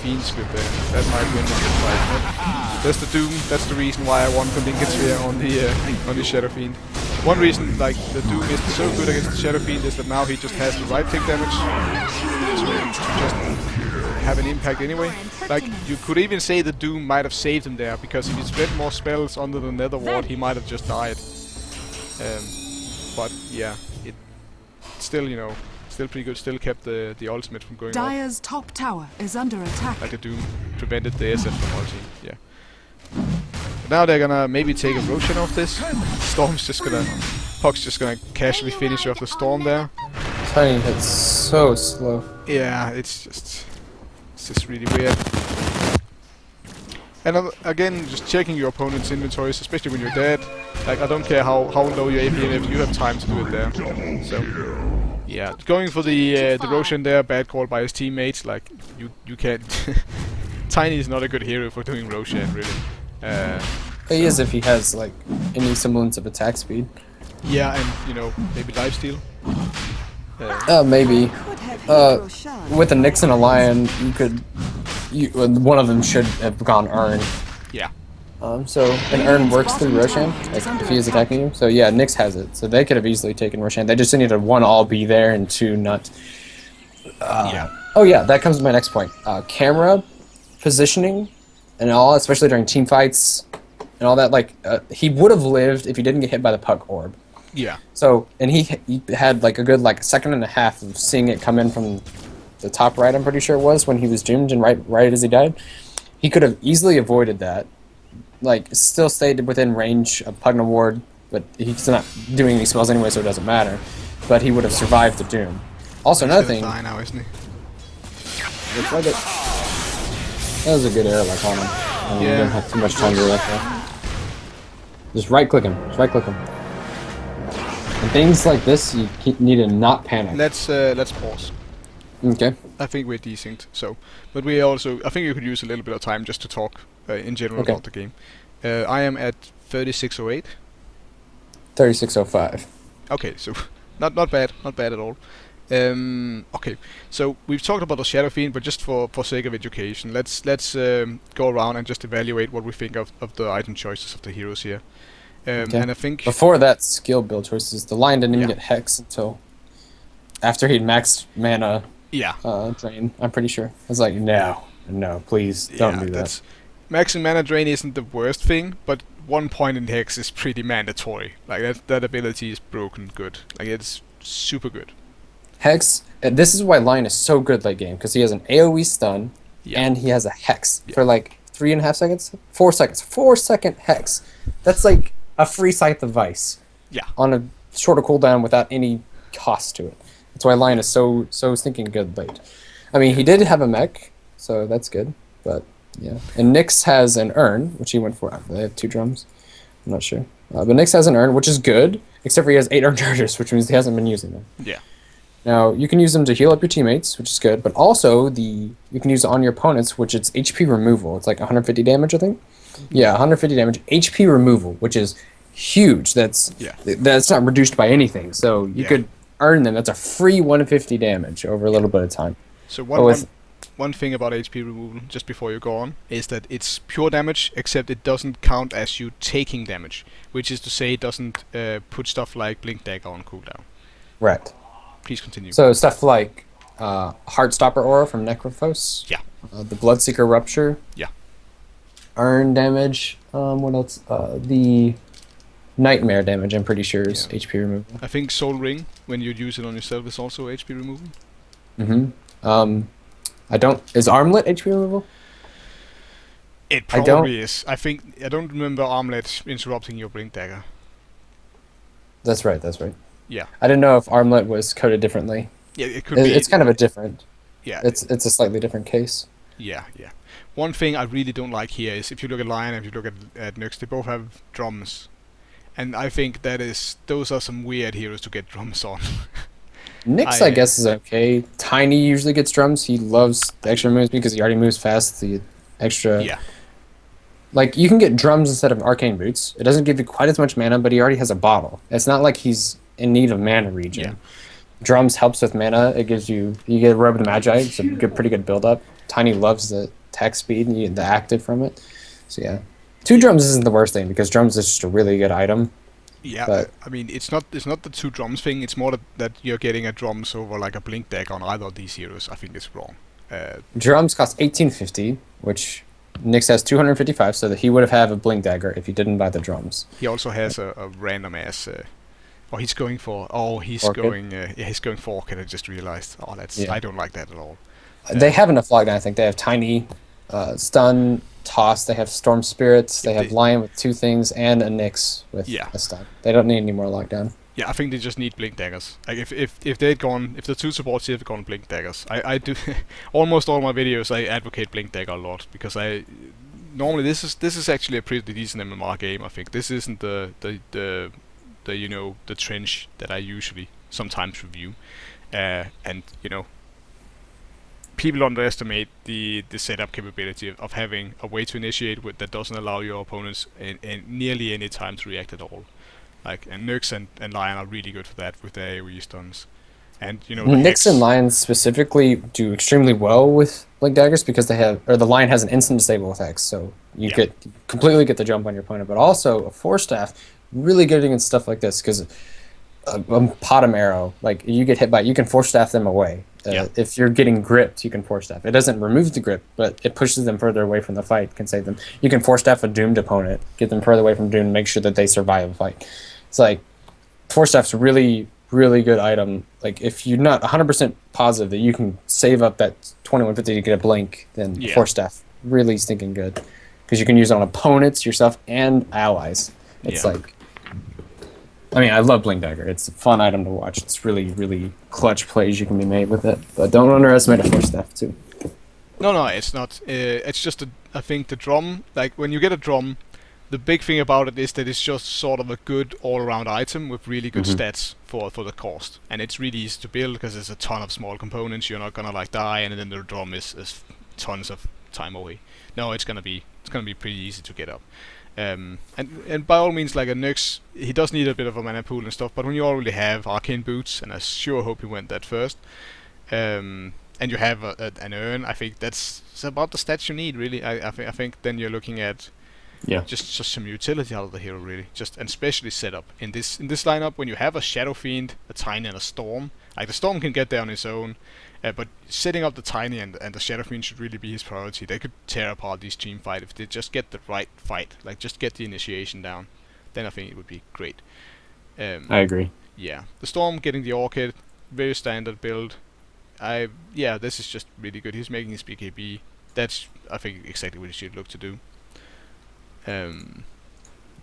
Fiend script there. That might win the fight. That's the Doom. That's the reason why I won the Lincoln Sphere on the Shadow Fiend. One reason, like, the Doom is so good against the Shadow Fiend is that now he just has the right click damage to just have an impact anyway. Like, you could even say the Doom might have saved him there, because if he spent more spells under the Nether Ward, he might have just died. But yeah, it still, still pretty good. Still kept the ultimate from going off. Dire's top tower is under attack. Like the Doom prevented the SF from ulting. Yeah. But now they're gonna maybe take a Roshan off this. Puck's just gonna casually finish off the Storm there. Tiny hits so slow. Yeah, it's just really weird. And again, just checking your opponent's inventories, especially when you're dead. Like, I don't care how low your AP is, if you have time to do it there. So Yeah, going for the Roshan there, bad call by his teammates. Like you can't. Tiny is not a good hero for doing Roshan, really. He is if he has like any semblance of attack speed. Yeah, and you know, maybe lifesteal. Maybe. Could have hit Roshan. With a Nyx and a Lion, one of them should have gone Urn. Yeah. So an Urn works through Roshan, like if he is attacking you. So yeah, Nyx has it. So they could have easily taken Roshan. They just needed one all be there and two not. Yeah. Oh yeah, that comes to my next point. Camera positioning and all, especially during team fights and all that. Like he would have lived if he didn't get hit by the puck orb. Yeah. So and he had like a good like second and a half of seeing it come in from the top right. I'm pretty sure it was when he was doomed and right as he died. He could have easily avoided that. Like, still stayed within range of Pugna Ward, but he's not doing any spells anyway, so it doesn't matter. But he would have survived the doom. Also, another thing. Die now, isn't he? Looks like it. That was a good airlock on him. I mean, you don't have too much time to do that. Just right click him. Just right click him. And things like this, you need to not panic. Let's pause. Okay. I think we're decent. So, but we also, I think you could use a little bit of time just to talk in general about the game. I am at 3608. 3605. Okay, so not bad at all. Okay, so we've talked about the Shadow Fiend, but just for sake of education, let's go around and just evaluate what we think of the item choices of the heroes here. Okay. And I think before that, skill build choices. The Lion didn't even get Hex until after he'd maxed mana. Yeah. Drain. I'm pretty sure. I was like, no, please don't do that. Maxing mana drain isn't the worst thing, but 1 point in Hex is pretty mandatory. Like that ability is broken good. Like it's super good. Hex. This is why Lion is so good late game because he has an AOE stun and he has a Hex for like 3.5 seconds, 4 seconds, 4-second Hex. That's like a free Scythe of Vice. Yeah. On a shorter cooldown without any cost to it. That's why Lion is so stinking good late. I mean, he did have a mech, so that's good. But yeah, and Nyx has an Urn, which he went for. They have 2 drums. I'm not sure, but Nyx has an Urn, which is good, except for he has 8 Urn charges, which means he hasn't been using them. Yeah. Now you can use them to heal up your teammates, which is good, but also you can use it on your opponents, which is HP removal. It's like 150 damage, I think. Yeah, 150 damage HP removal, which is huge. That's not reduced by anything, so you could earn them. That's a free 150 damage over a little bit of time. So one thing about HP removal, just before you go on, is that it's pure damage, except it doesn't count as you taking damage, which is to say it doesn't put stuff like Blink Dagger on cooldown. Right. Please continue. So stuff like Heartstopper Aura from Necrophos. Yeah. The Bloodseeker Rupture. Yeah. Earn damage. What else? The Nightmare damage, I'm pretty sure, is HP removal. I think Soul Ring, when you use it on yourself, is also HP removal. I don't... Is Armlet HP removal? It probably is. I don't remember Armlet interrupting your Blink Dagger. That's right. Yeah. I didn't know if Armlet was coded differently. Yeah, it could be. It's kind of a different... Yeah. It's a slightly different case. Yeah. One thing I really don't like here is if you look at Lion and if you look at Nyx, they both have drums. And I think those are some weird heroes to get drums on. Nyx, I guess, is okay. Tiny usually gets drums. He loves the extra moves because he already moves fast. The extra... Yeah. Like, you can get drums instead of arcane boots. It doesn't give you quite as much mana, but he already has a bottle. It's not like he's in need of mana regen. Yeah. Drums helps with mana. It gives you get Robe of the Magi. It's a pretty good build up. Tiny loves the attack speed and the active from it. So yeah, 2 drums isn't the worst thing because drums is just a really good item. Yeah, but I mean it's not the 2 drums thing. It's more that you're getting a drums over like a Blink Dagger on either of these heroes. I think it's wrong. Drums cost 1850, which Nyx has 255, so that he would have had a Blink Dagger if he didn't buy the drums. He also has a random ass. He's going for. He's going for Orchid. I just realized. I don't like that at all. They have enough lockdown. I think they have Tiny, Stun, Toss. They have Storm Spirits. They have Lion with 2 things and a Nyx with a stun. They don't need any more lockdown. Yeah, I think they just need Blink Daggers. Like if the 2 supports here have gone Blink Daggers, I do almost all my videos I advocate Blink Dagger a lot because normally this is actually a pretty decent MMR game. I think this isn't the trench that I usually sometimes review. and people underestimate the setup capability of having a way to initiate that doesn't allow your opponents in nearly any time to react at all. And Nyx and Lion are really good for that with their AoE stuns. And the Nyx and Hex. Lion specifically do extremely well with Blink Daggers because the Lion has an instant disable with Hex, so you completely get the jump on your opponent. But also a Force Staff, really good against stuff like this because a Potom Arrow, like you get hit by, you can Force Staff them away. If you're getting gripped, you can Force Staff. It doesn't remove the grip, but it pushes them further away from the fight, can save them. You can Force Staff a doomed opponent, get them further away from Doom, make sure that they survive a fight. It's like Force Staff's really good item. Like if you're not 100% positive that you can save up that 2150 to get a blink, then Force Staff really stinking good because you can use it on opponents, yourself, and allies. It's like, I mean, I love Blink Dagger. It's a fun item to watch. It's really clutch plays you can be made with it. But don't underestimate a Force Staff too. No, it's not. It's just I think the drum. Like when you get a drum, the big thing about it is that it's just sort of a good all-around item with really good stats for the cost, and it's really easy to build because there's a ton of small components. You're not gonna die, and then the drum is tons of time away. No, it's gonna be pretty easy to get up. And by all means, like a Nyx, he does need a bit of a mana pool and stuff. But when you already have Arcane Boots, and I sure hope he went that first, and you have an Urn, I think that's about the stats you need, really. I think then you're looking at just some utility out of the hero, really. And especially setup in this lineup when you have a Shadow Fiend, a Tiny, and a Storm. Like the Storm can get there on his own, but setting up the Tiny and the Shadow Fiend should really be his priority. They could tear apart these team fight if they just get the right fight, like just get the initiation down. Then I think it would be great. I agree. Yeah, the Storm getting the Orchid, very standard build. This is just really good. He's making his BKB. That's, I think, exactly what he should look to do.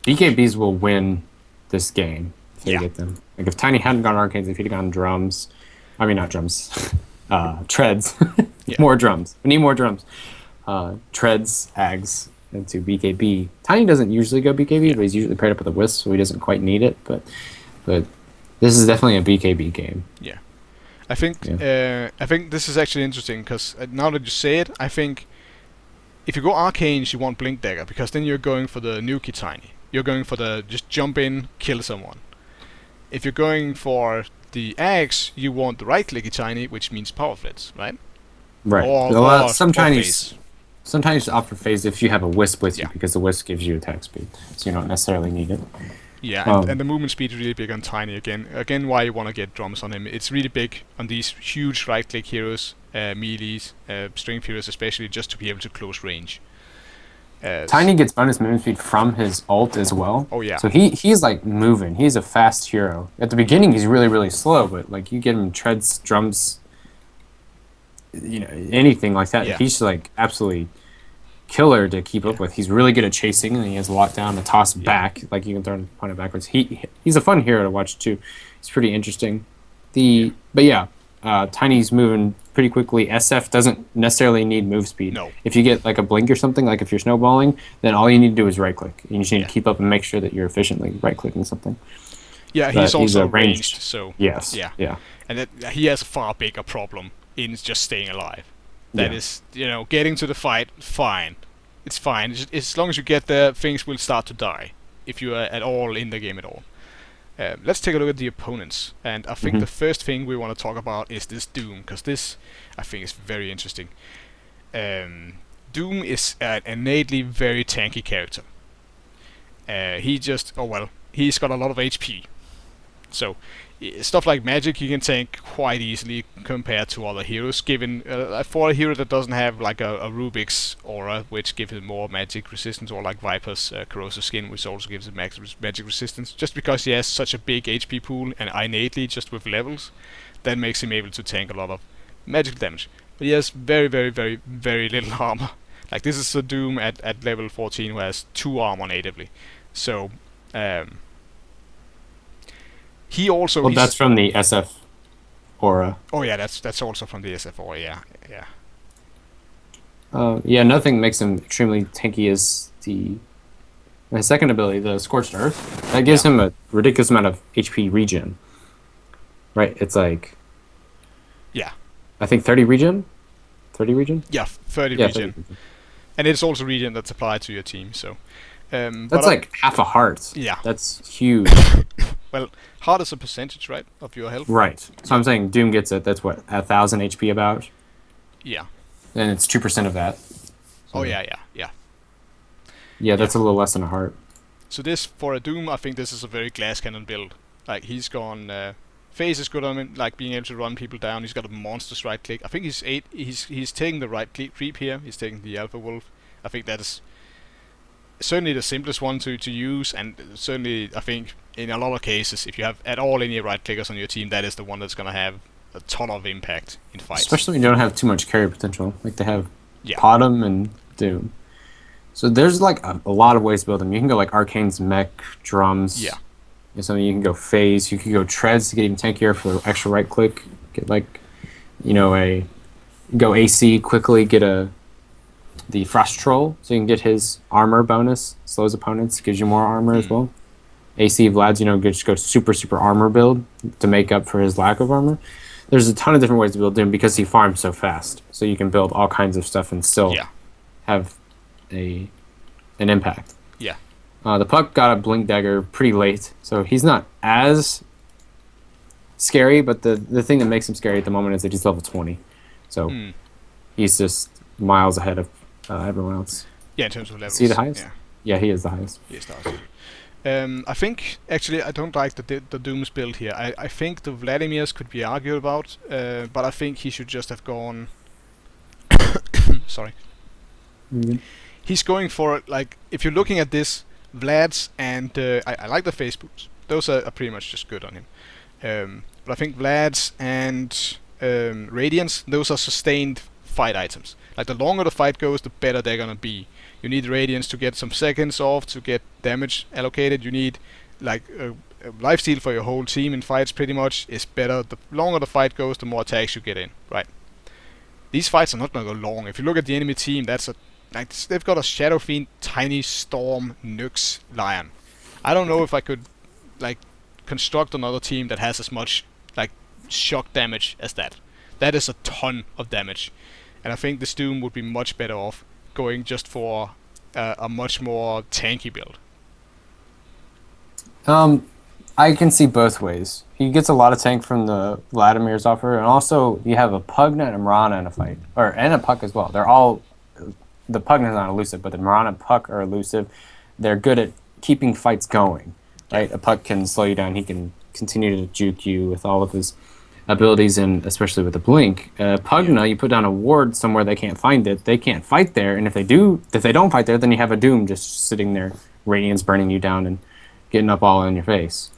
BKBs will win this game if they get them. Like if Tiny hadn't gone Arcanes, if he'd gone drums, I mean not drums, treads, more drums. We need more drums. Treads, Ags into BKB. Tiny doesn't usually go BKB, but he's usually paired up with a Wisp, so he doesn't quite need it. But this is definitely a BKB game. Yeah, I think this is actually interesting because now that you say it, I think if you go Arcanes, you want Blink Dagger because then you're going for the Nuki Tiny. You're going for the just jump in, kill someone. If you're going for the Axe, you want the right-clicky Tiny, which means Power Flits, right? Right. Or sometimes opt for phase if you have a Wisp with you because the Wisp gives you attack speed, so you don't necessarily need it. Yeah, and the movement speed is really big on Tiny again. Again, why you want to get drums on him. It's really big on these huge right-click heroes, melees, strength heroes especially, just to be able to close range. Tiny gets bonus movement speed from his ult as well. Oh yeah. So he's like moving. He's a fast hero. At the beginning, he's really slow, but like you get him treads, drums, anything like that. He's like absolutely killer to keep up with. He's really good at chasing, and he has a lockdown to toss back. Like you can throw an opponent backwards. He's a fun hero to watch too. He's pretty interesting. Tiny's moving pretty quickly. SF doesn't necessarily need move speed. No. If you get like a blink or something, like if you're snowballing, then all you need to do is right click. You just need to keep up and make sure that you're efficiently right clicking something. Yeah, he's also ranged, so yes. Yeah. And he has a far bigger problem in just staying alive. That is, getting to the fight, fine. It's fine. As long as you get there, things will start to die. If you are at all in the game at all. Let's take a look at the opponents. And I think the first thing we want to talk about is this Doom. Because this, I think, is very interesting. Doom is an innately very tanky character. He's got a lot of HP. So, stuff like magic he can tank quite easily compared to other heroes, given for a hero that doesn't have like a Rubik's aura, which gives him more magic resistance, or like Viper's corrosive skin, which also gives him magic resistance. Just because he has such a big HP pool and innately just with levels, that makes him able to tank a lot of magic damage. But he has very little armor. Like this is a Doom at level 14 who has 2 armor natively. So he also... Well, that's from the SF aura. Oh yeah, that's also from the SF aura, yeah. Nothing makes him extremely tanky is his second ability, the Scorched Earth. That gives him a ridiculous amount of HP regen. Right, it's like... Yeah. I think 30 regen? 30 regen? Yeah, 30 Yeah, regen. 30 regen. And it's also regen that's applied to your team, so... That's like half a heart. Yeah. That's huge. Well, heart is a percentage, right, of your health? Right. So I'm saying Doom gets it. That's what, 1,000 HP about? Yeah. And it's 2% of that. Oh, yeah. Yeah, that's a little less than a heart. So this, for a Doom, I think this is a very glass cannon build. Like, he's gone... Phase is good on him, like being able to run people down. He's got a monstrous right click. I think he's taking the right creep here. He's taking the Alpha Wolf. I think that is certainly the simplest one to use, and certainly I think in a lot of cases, if you have at all any right clickers on your team, that is the one that's gonna have a ton of impact in fights. Especially when you don't have too much carry potential, like they have Yeah. Potom and Doom. So there's like a lot of ways to build them. You can go like Arcane's mech, drums. Yeah. Something you can go phase. You can go treads to get even tankier for extra right click. Get like, go AC quickly. Get the Frost Troll, so you can get his armor bonus. Slows opponents, gives you more armor as well. AC Vlad's, just go super armor build to make up for his lack of armor. There's a ton of different ways to build him because he farms so fast. So you can build all kinds of stuff and still have an impact. Yeah. The Puck got a Blink Dagger pretty late, so he's not as scary, but the thing that makes him scary at the moment is that he's level 20. So he's just miles ahead of everyone else. Yeah, in terms of levels. Is he the highest? Yeah, he is the highest. He is the highest. I think, actually, I don't like the Doom's build here. I think the Vladimir's could be argued about, but I think he should just have gone... Sorry. He's going for, like, if you're looking at this, Vlad's and... I like the face boots. Those are pretty much just good on him. But I think Vlad's and Radiance, those are sustained fight items. Like, the longer the fight goes, the better they're gonna be. You need Radiance to get some seconds off, to get damage allocated. You need, like, a lifesteal for your whole team in fights, pretty much, is better. The longer the fight goes, the more attacks you get in, right? These fights are not gonna go long. If you look at the enemy team, they've got a Shadow Fiend, Tiny Storm, Nyx, Lion. I don't know if I could, like, construct another team that has as much, like, shock damage as that. That is a ton of damage. And I think this Doom would be much better off going just for a much more tanky build. I can see both ways. He gets a lot of tank from the Vladimir's offer, and also you have a Pugna and a Mirana in a fight, and a Puck as well. They're all... The Pugna's not elusive, but the Mirana and Puck are elusive. They're good at keeping fights going, right? A Puck can slow you down. He can continue to juke you with all of his abilities, and especially with the blink. Pugna, you put down a ward somewhere they can't find it. They can't fight there, and if they don't fight there, then you have a Doom just sitting there, Radiance burning you down and getting up all in your face.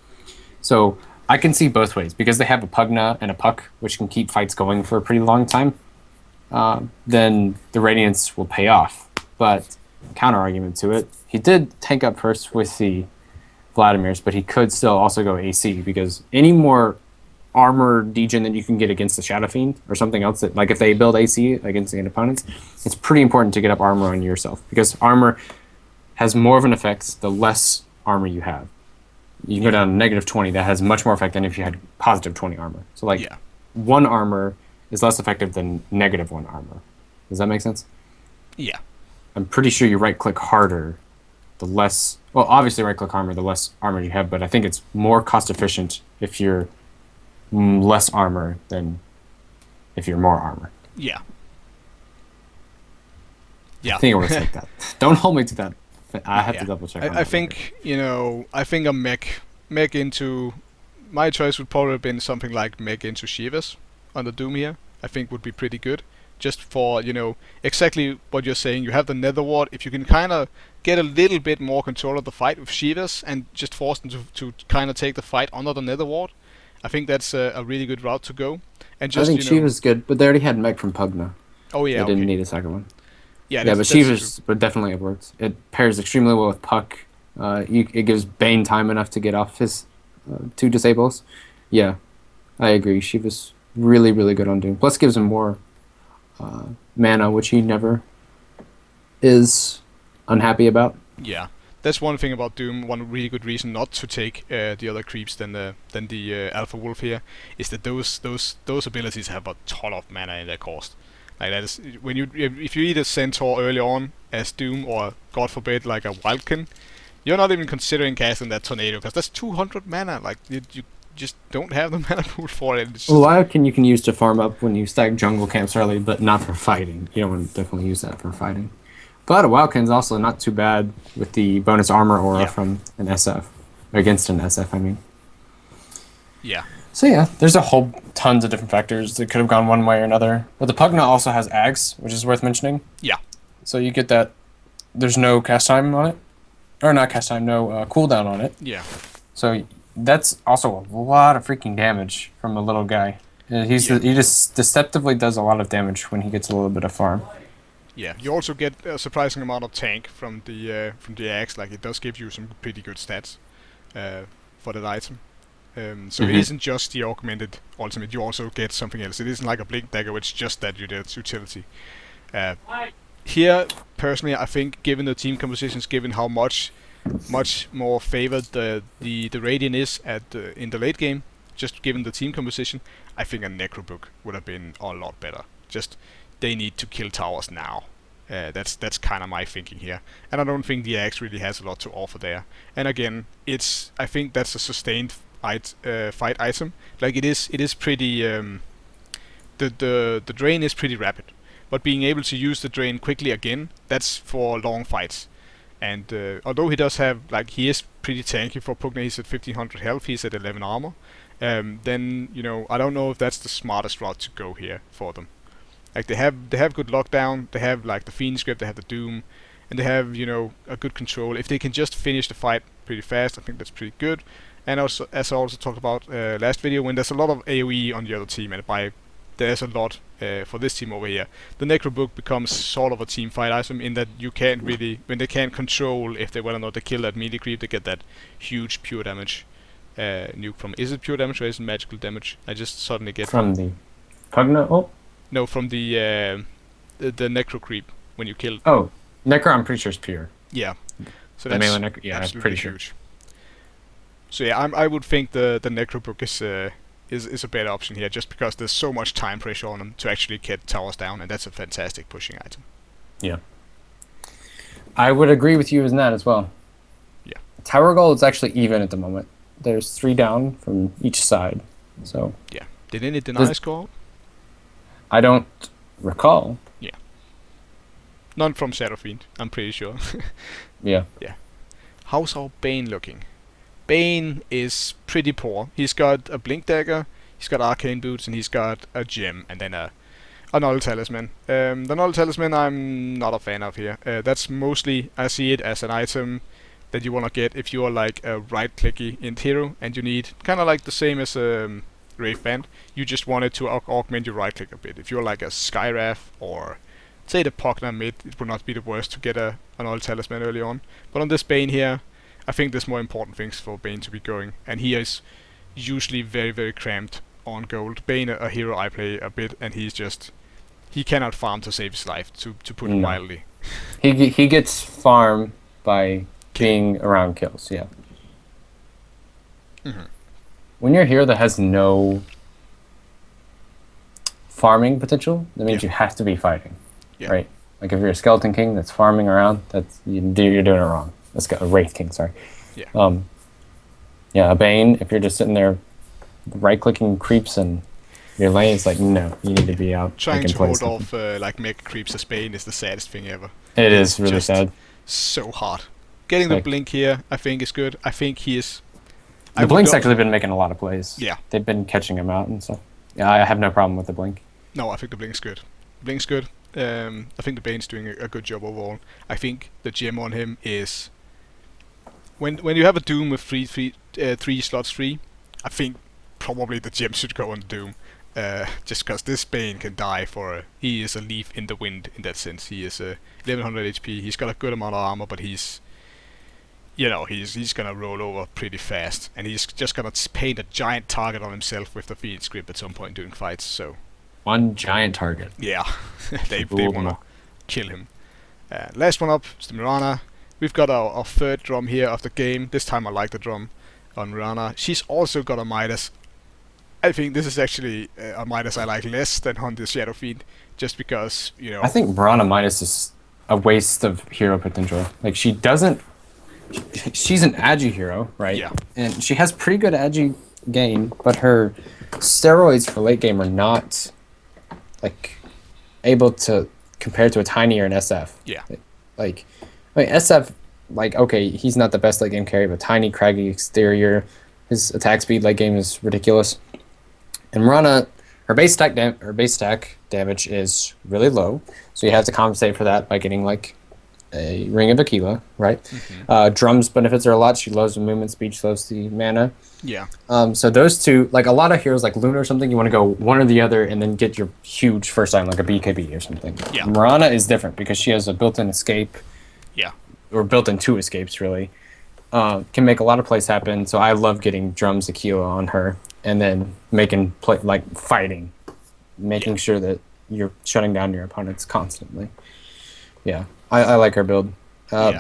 So I can see both ways because they have a Pugna and a Puck, which can keep fights going for a pretty long time. Then the Radiance will pay off. But counter argument to it, he did tank up first with the Vladimir's, but he could still also go AC because any more armor degen that you can get against the Shadow Fiend or something else that, like, if they build AC against the opponents, it's pretty important to get up armor on yourself because armor has more of an effect the less armor you have. You can go down to -20, that has much more effect than if you had +20 armor. So, like, 1 armor is less effective than -1 armor. Does that make sense? Yeah. I'm pretty sure you right-click harder the less... Well, obviously right-click armor, the less armor you have, but I think it's more cost-efficient if you're less armor than if you're more armor. Yeah. I think it works like that. Don't hold me to that. I have to double check. I think I think a mech into my choice would probably have been something like mech into Shivas on the Doom here. I think would be pretty good. Just for, exactly what you're saying. You have the Nether Ward. If you can kind of get a little bit more control of the fight with Shivas and just force them to kind of take the fight under the Nether Ward, I think that's a really good route to go. And just, I think Shiva's good, but they already had mech from Pugna. Oh yeah, they didn't need a second one. Yeah, but Shiva's, but definitely it works. It pairs extremely well with Puck. It gives Bane time enough to get off his 2 disables. Yeah, I agree. Shiva's really, really good on Doom. Plus gives him more mana, which he never is unhappy about. Yeah. That's one thing about Doom. One really good reason not to take the other creeps than the Alpha Wolf here is that those abilities have a ton of mana in their cost. Like that is when if you either Centaur early on as Doom or God forbid like a Wildkin, you're not even considering casting that Tornado because that's 200 mana. Like you just don't have the mana pool for it. Well, Wildkin you can use to farm up when you stack jungle camps early, but not for fighting. You don't want to definitely use that for fighting. But a Wildkin's also not too bad with the bonus armor aura from an SF. Against an SF, I mean. Yeah. So yeah, there's a whole tons of different factors that could have gone one way or another. But the Pugna also has Ags, which is worth mentioning. Yeah. So you get that. There's no cast time on it. Or not cast time, no cooldown on it. Yeah. So that's also a lot of freaking damage from a little guy. He just deceptively does a lot of damage when he gets a little bit of farm. Yeah, you also get a surprising amount of tank from the axe. Like it does give you some pretty good stats for that item. So it isn't just the augmented ultimate. You also get something else. It isn't like a blink dagger, which just that utility. Here, personally, I think given the team compositions, given how much more favored the Radiant is in the late game, just given the team composition, I think a Necrobook would have been a lot better. Just they need to kill towers now. That's kind of my thinking here, and I don't think the axe really has a lot to offer there. And again, I think that's a sustained fight item. Like it is pretty. The drain is pretty rapid, but being able to use the drain quickly again, that's for long fights. And although he does have he is pretty tanky for Pugna, he's at 1500 health, he's at 11 armor. Then I don't know if that's the smartest route to go here for them. Like they have good lockdown, they have like the Fiend script, they have the Doom, and they have a good control. If they can just finish the fight pretty fast, I think that's pretty good. And also, as I also talked about last video, when there's a lot of AoE on the other team, and there's a lot for this team over here, the Necrobook becomes sort of a team fight item in that you can't really, when they can't control if they whether or not they kill that melee creep, they get that huge pure damage nuke from. Is it pure damage or is it magical damage? I just suddenly get from the Pugna. Oh. No, from the Necro creep when you kill. Oh, Necro, I'm pretty sure is pure. Yeah, so the that's I'm pretty sure. Huge. So yeah, I would think the Necrobook is a better option here, just because there's so much time pressure on them to actually get towers down, and that's a fantastic pushing item. Yeah, I would agree with you in that as well. Yeah, tower goal is actually even at the moment. There's 3 down from each side, so yeah. Did any denies go out? I don't recall. Yeah. None from Shadow Fiend, I'm pretty sure. Yeah. Yeah. How's our Bane looking? Bane is pretty poor. He's got a Blink Dagger, he's got Arcane Boots, and he's got a gem, and then a Null Talisman. The Null Talisman I'm not a fan of here. That's mostly, I see it as an item that you want to get if you are like a right-clicky int hero, and you need, kind of like the same as Wraith Band, you just wanted to augment your right click a bit. If you're like a Skywrath or say the Pugna mid, it would not be the worst to get an old talisman early on. But on this Bane here, I think there's more important things for Bane to be going, and he is usually very, very cramped on gold. Bane, a hero I play a bit, and he cannot farm to save his life, to put it mildly. He gets farm by being around kills, yeah. Mm-hmm. When you're a hero that has no farming potential, that means you have to be fighting, right? Like if you're a Skeleton King that's farming around, you're doing it wrong. Let's go, a Wraith King, sorry. Yeah. A Bane, if you're just sitting there right-clicking creeps and your lane, it's like, no, you need to be out. Trying to hold off like mega creeps as Bane is the saddest thing ever. It is really sad. So hard. Getting the blink here, I think, is good. I think he is. The blink's actually been making a lot of plays. Yeah. They've been catching him out and stuff. Yeah, I have no problem with the blink. No, I think the blink's good. Blink's good. I think the Bane's doing a good job overall. I think the gem on him is when you have a Doom with three slots free, I think probably the gem should go on Doom. Just because this Bane can die he is a leaf in the wind in that sense. He is 1100 HP. He's got a good amount of armor, but he's gonna roll over pretty fast, and he's just gonna paint a giant target on himself with the Fiend script at some point during fights. So one giant target. Yeah, they wanna kill him. Last one up is the Mirana. we've got our third drum here of the game. This time I like the drum on Mirana. She's also got a Midas. I think this is actually a Midas I like less than on the Shadow Fiend, just because, you know... I think Mirana Midas is a waste of hero potential. Like, she doesn't... She's an agi hero, right? Yeah. And she has pretty good agi gain, but her steroids for late game are not, like, able to compare to a Tiny or an SF. Yeah. Like, SF, like, okay, he's not the best late game carry, but Tiny, craggy exterior, his attack speed late game is ridiculous. And Mirana, her base attack damage is really low, so you have to compensate for that by getting like a Ring of Aquila, right? Drum's benefits are a lot. She loves the movement speed, she loves the mana. Yeah. So those two, like a lot of heroes like Luna or something, you want to go one or the other and then get your huge first item like a BKB or something. Yeah. Mirana is different because she has a built-in escape. Yeah. Or built-in 2 escapes really. Can make a lot of plays happen. So I love getting Drum's Aquila on her and then making play like fighting, making sure that you're shutting down your opponents constantly. Yeah. I like her build,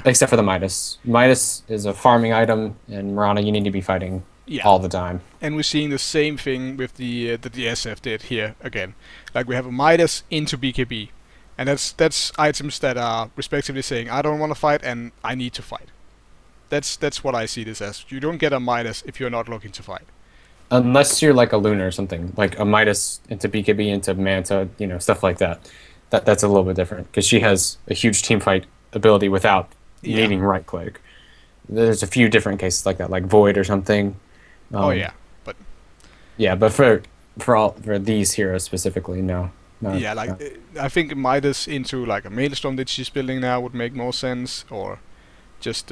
except for the Midas. Midas is a farming item, and Mirana, you need to be fighting all the time. And we're seeing the same thing with the SF did here again. Like we have a Midas into BKB, and that's items that are respectively saying I don't want to fight and I need to fight. That's what I see this as. You don't get a Midas if you're not looking to fight. Unless you're like a Luna or something, like a Midas into BKB into Manta, you know, stuff like that. That's a little bit different because she has a huge team fight ability without needing right click. There's a few different cases like that, like Void or something. But for these heroes specifically, no. I think Midas into like a Maelstrom that she's building now would make more sense, or just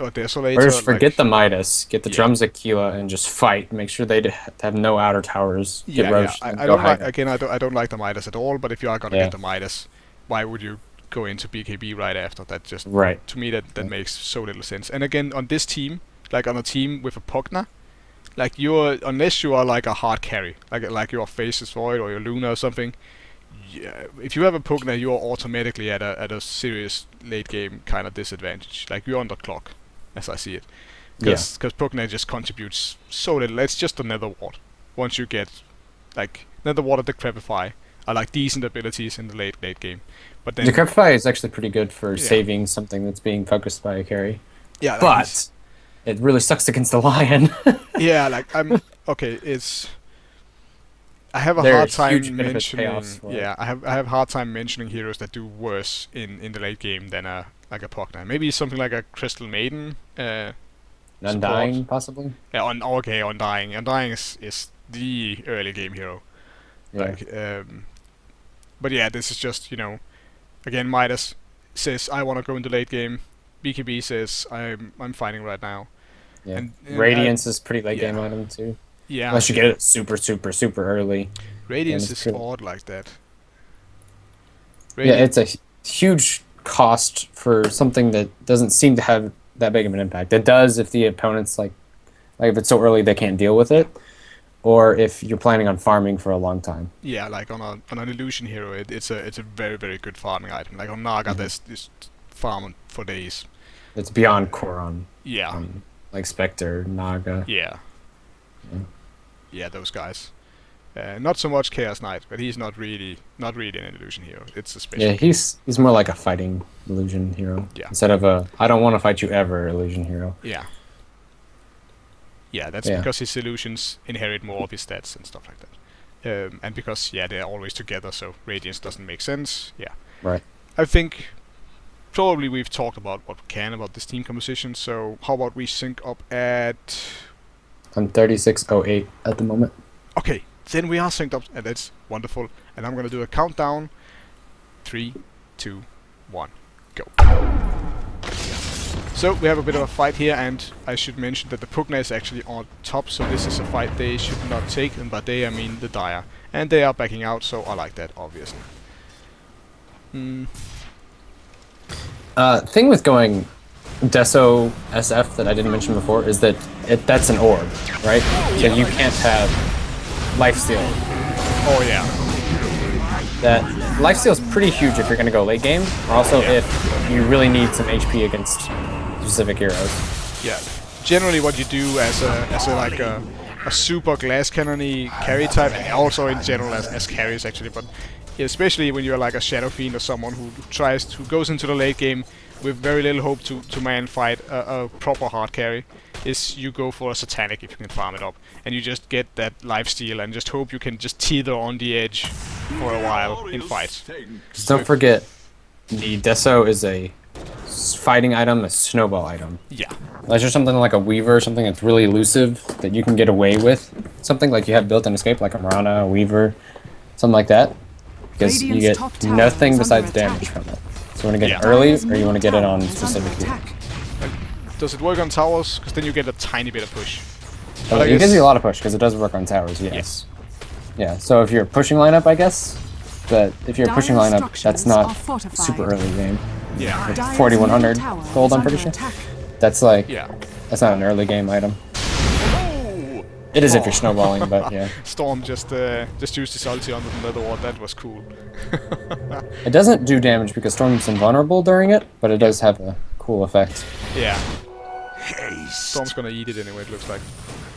or Desolator. Or just forget the Midas, get the Drums Aquila and just fight. Make sure they have no outer towers. I don't like the Midas at all. But if you are gonna get the Midas, why would you go into BKB right after? That just to me that makes so little sense. And again, on this team, like on a team with a Pugna, like unless you are like a hard carry, like your Faceless Void or your Luna or something. Yeah, if you have a Pugna, you are automatically at a serious late game kind of disadvantage. Like you're on the clock, as I see it, because Pugna just contributes so little. It's just a Nether Ward. Once you get like Nether Ward and Decrepify are like decent abilities in the late game, but then Decrepify is actually pretty good for saving something that's being focused by a carry. Yeah, but it really sucks against the Lion. Yeah, like I have a hard time mentioning. I have hard time mentioning heroes that do worse in the late game than like a Pugna. Maybe something like a Crystal Maiden. Undying, possibly. Yeah, Undying. Undying is the early game hero. Yeah. Like, but yeah, this is just again Midas says I want to go into late game. BKB says I'm fighting right now. Yeah. And Radiance is pretty late game item too. Yeah. Unless you get it super early. Radiance is odd like that. It's a huge cost for something that doesn't seem to have that big of an impact. It does if the opponent's like if it's so early they can't deal with it, or if you're planning on farming for a long time. Yeah, like on an illusion hero, it's a very, very good farming item. Like on Naga, there's farm for days. It's beyond Koron. Yeah. Like Spectre, Naga. Yeah. Yeah, those guys. Not so much Chaos Knight, but he's not really an illusion hero. It's a special. Yeah, he's more like a fighting illusion hero. Yeah. Instead of a I don't want to fight you ever illusion hero. Yeah. Yeah, that's because his illusions inherit more of his stats and stuff like that. And because they're always together, so Radiance doesn't make sense. Yeah. Right. I think probably we've talked about what we can about this team composition, so how about we sync up at... I'm 3608 at the moment. Okay, then we are synced up, and that's wonderful. And I'm gonna do a countdown. 3, 2, 1, go. So we have a bit of a fight here, and I should mention that the Pugna is actually on top, so this is a fight they should not take, and by they I mean the Dire. And they are backing out, so I like that, obviously. Thing with going Deso SF that I didn't mention before is that that's an orb, right? So you can't have lifesteal. Oh yeah. lifesteal is pretty huge if you're going to go late game. Also, if you really need some HP against specific heroes. Yeah. Generally, what you do as a super glass cannon-y carry type, and also in general as carries actually, but especially when you're like a Shadow Fiend or someone who goes into the late game with very little hope to man fight a proper hard carry, is you go for a Satanic if you can farm it up, and you just get that lifesteal and just hope you can just teeter on the edge for a while in fights. Just don't forget, the Deso is a fighting item, a snowball item. Yeah. Unless you're something like a Weaver, something that's really elusive that you can get away with, something like you have built-in escape, like a Mirana, a Weaver, something like that, because you get nothing besides damage from it. So you want to get it early, or you want to get it on specific heroes. Does it work on towers? Because then you get a tiny bit of push. It gives you a lot of push, because it does work on towers, yes. Yeah, so if you're a pushing lineup, I guess, but if you're a pushing lineup, that's not super early game. Yeah. Like 4100 gold, I'm pretty sure. That's like, that's not an early game item. It is if you're snowballing, but yeah. Storm just used his ulti on the nether ward. That was cool. It doesn't do damage because Storm's invulnerable during it, but it does have a cool effect. Yeah. Storm's gonna eat it anyway, it looks like.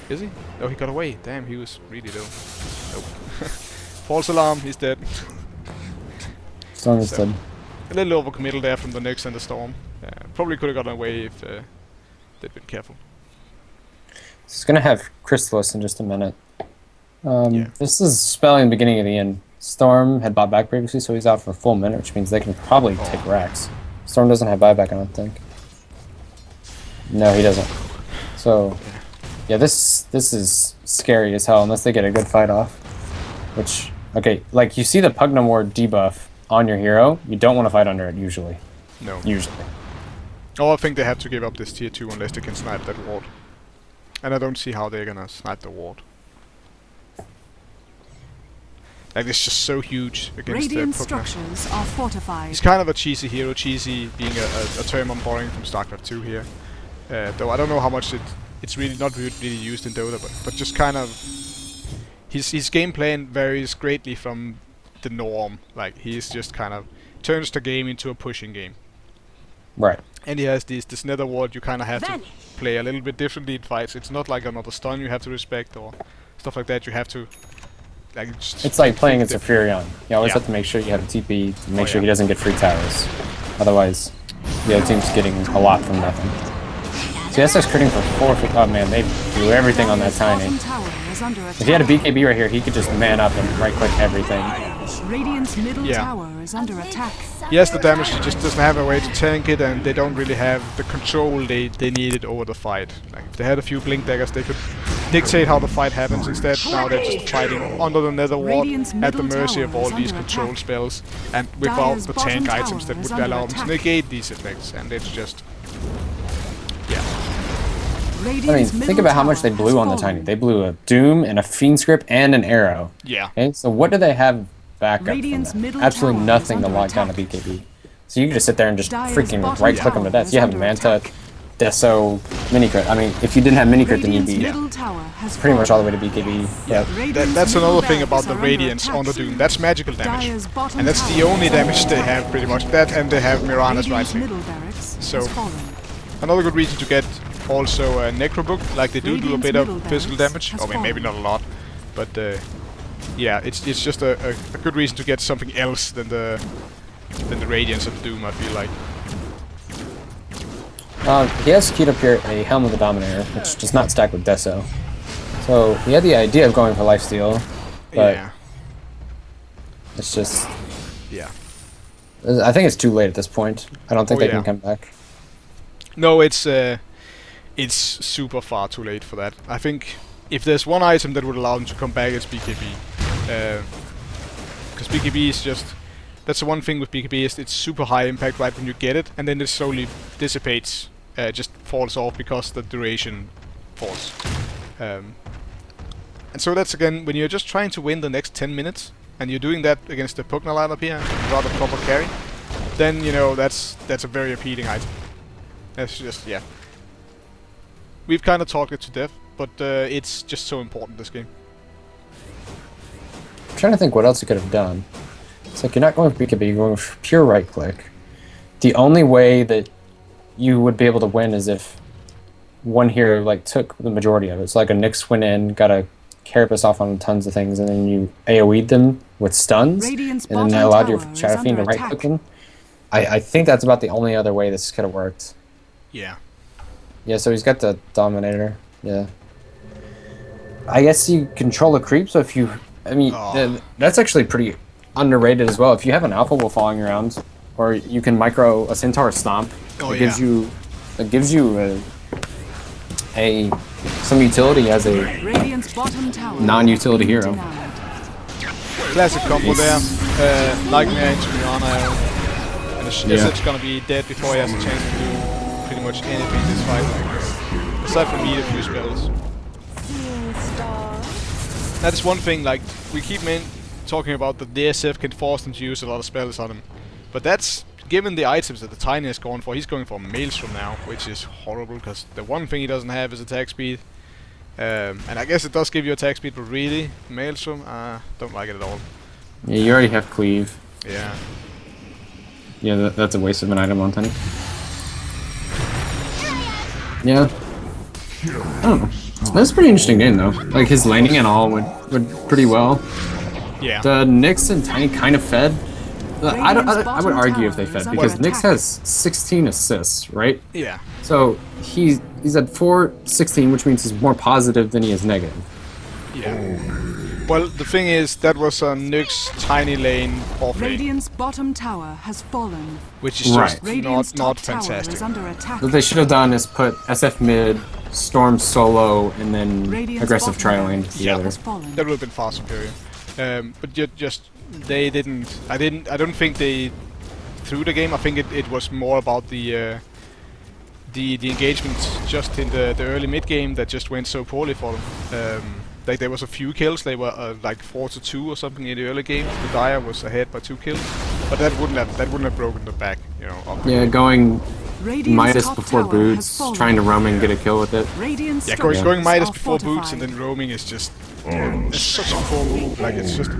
Is he? Oh, he got away. Damn, he was really low. Nope. False alarm, he's dead. Storm is dead. A little overcommittal there from the Nyx and the Storm. Probably could have gotten away if they'd been careful. It's gonna have Chrysalis in just a minute. This is spelling the beginning of the end. Storm had bought back previously, so he's out for a full minute, which means they can probably take racks. Storm doesn't have buyback, I don't think. No, he doesn't. So, yeah, this is scary as hell unless they get a good fight off. Which, okay, like you see the Pugnam Ward debuff on your hero, you don't want to fight under it usually. No. Usually. Oh, I think they have to give up this tier 2 unless they can snipe that ward. And I don't see how they're gonna snipe the ward. Like, it's just so huge against Radiant the structures are fortified. He's kind of a cheesy hero, cheesy being a term I'm borrowing from StarCraft 2 here. Though I don't know how much it's really not really used in Dota, but just kind of his game plan varies greatly from the norm. Like, he's just kind of turns the game into a pushing game. Right. And he has this nether ward you kind of have to play a little bit differently in fights. It's not like another stun you have to respect or stuff like that. You have to like. It's like playing against a Furion. You always have to make sure you have a TP to make sure he doesn't get free towers. Otherwise, the other team's getting a lot from nothing. So SX critting for 450. Oh man, they blew everything on that Tiny. If he had a BKB right here, he could just man up and right-click everything. Radiant's middle tower is under attack. Yes, the damage, he just doesn't have a way to tank it, and they don't really have the control they needed over the fight. Like, if they had a few blink daggers, they could dictate how the fight happens. Instead, now they're just fighting under the nether ward at the mercy of all these control spells, and without the tank items that would allow them to negate these effects, and it's just... I mean, think about how much they blew on the Tiny. They blew a Doom and a Fiend Script and an Arrow. Yeah. Okay, so what do they have back up from that? Absolutely nothing to lock down a BKB. So you can just sit there and just freaking right-click them to death. So you have Manta, Deso, Mini-Crit. I mean, if you didn't have Mini-Crit, then you'd be pretty much all the way to BKB. Yeah. That's another thing about the Radiance on the Doom. That's magical damage. And that's the only damage they have, pretty much. That, and they have Mirana's right click. So, another good reason to get also a Necro Book, like they do a bit of physical damage. I mean, maybe not a lot, but yeah, it's just a good reason to get something else than the Radiance of Doom, I feel like. He has queued up here a Helm of the Dominator, which does not stack with Deso. So he had the idea of going for lifesteal, but it's just... Yeah. I think it's too late at this point. I don't think they can come back. No, it's super far too late for that. I think if there's one item that would allow them to come back, it's BKB. Because BKB is just... That's the one thing with BKB, is it's super high impact right when you get it, and then it slowly dissipates, just falls off because the duration falls. And so that's again, when you're just trying to win the next 10 minutes, and you're doing that against the Pugna lineup here, rather proper carry, then, you know, that's a very appealing item. That's just, yeah. We've kind of talked it to death, but it's just so important, this game. I'm trying to think what else he could have done. It's like you're not going for BKB, you're going for pure right click. The only way that you would be able to win is if one hero like took the majority of it. So like a Nyx went in, got a Carapace off on tons of things, and then you AoE'd them with stuns, Radiant's and then that bottom allowed your tower is Shadow Fiend to under right attack. click them. I think that's about the only other way this could have worked. Yeah. Yeah, so he's got the Dominator. Yeah. I guess you control the creep, so if you... I mean, that's actually pretty underrated as well. If you have an Alpha Wolf following around, or you can micro a Centaur Stomp, it gives you some utility as a Radiant's bottom tower non-utility has hero. been denied. Classic combo there. Like me into Mirana, and Asset's gonna be dead before he has a chance to do pretty much anything in this fight. Aside from eat a few spells. That is one thing, like, we keep talking about that the SF can force them to use a lot of spells on him. But that's, given the items that the Tiny is going for, he's going for Maelstrom now, which is horrible, because the one thing he doesn't have is attack speed. And I guess it does give you attack speed, but really, Maelstrom, don't like it at all. Yeah, you already have Cleave. Yeah. Yeah, that's a waste of an item on Tiny. Yeah. I don't know. That's a pretty interesting game though. Like his laning and all went pretty well. Yeah. The Nyx and Tiny kind of fed. I would argue if they fed because Nyx has 16 assists, right? Yeah. So he's at 416, which means he's more positive than he is negative. Yeah. Well, the thing is, that was a Nyx Tiny lane off lane, Radiant's bottom tower has fallen. which is just Radiant's not top tower fantastic. is under attack. What they should have done is put SF mid, Storm solo, and then Radiant's aggressive bottom tri-lane tower together. has fallen. That would have been far superior. But they didn't. I don't think they threw the game. I think it was more about the engagement just in the early mid game that just went so poorly for them. Like there was a few kills. They were like 4-2 or something in the early game. The Dire was ahead by 2 kills, but that wouldn't have broken the back. You know. Yeah, going Radiant's Midas top before tower boots, has fallen. trying to roam and get a kill with it. Radiant's Yeah, structures going Midas are before boots and fortified. then roaming is just it's such a poor move. Like it's just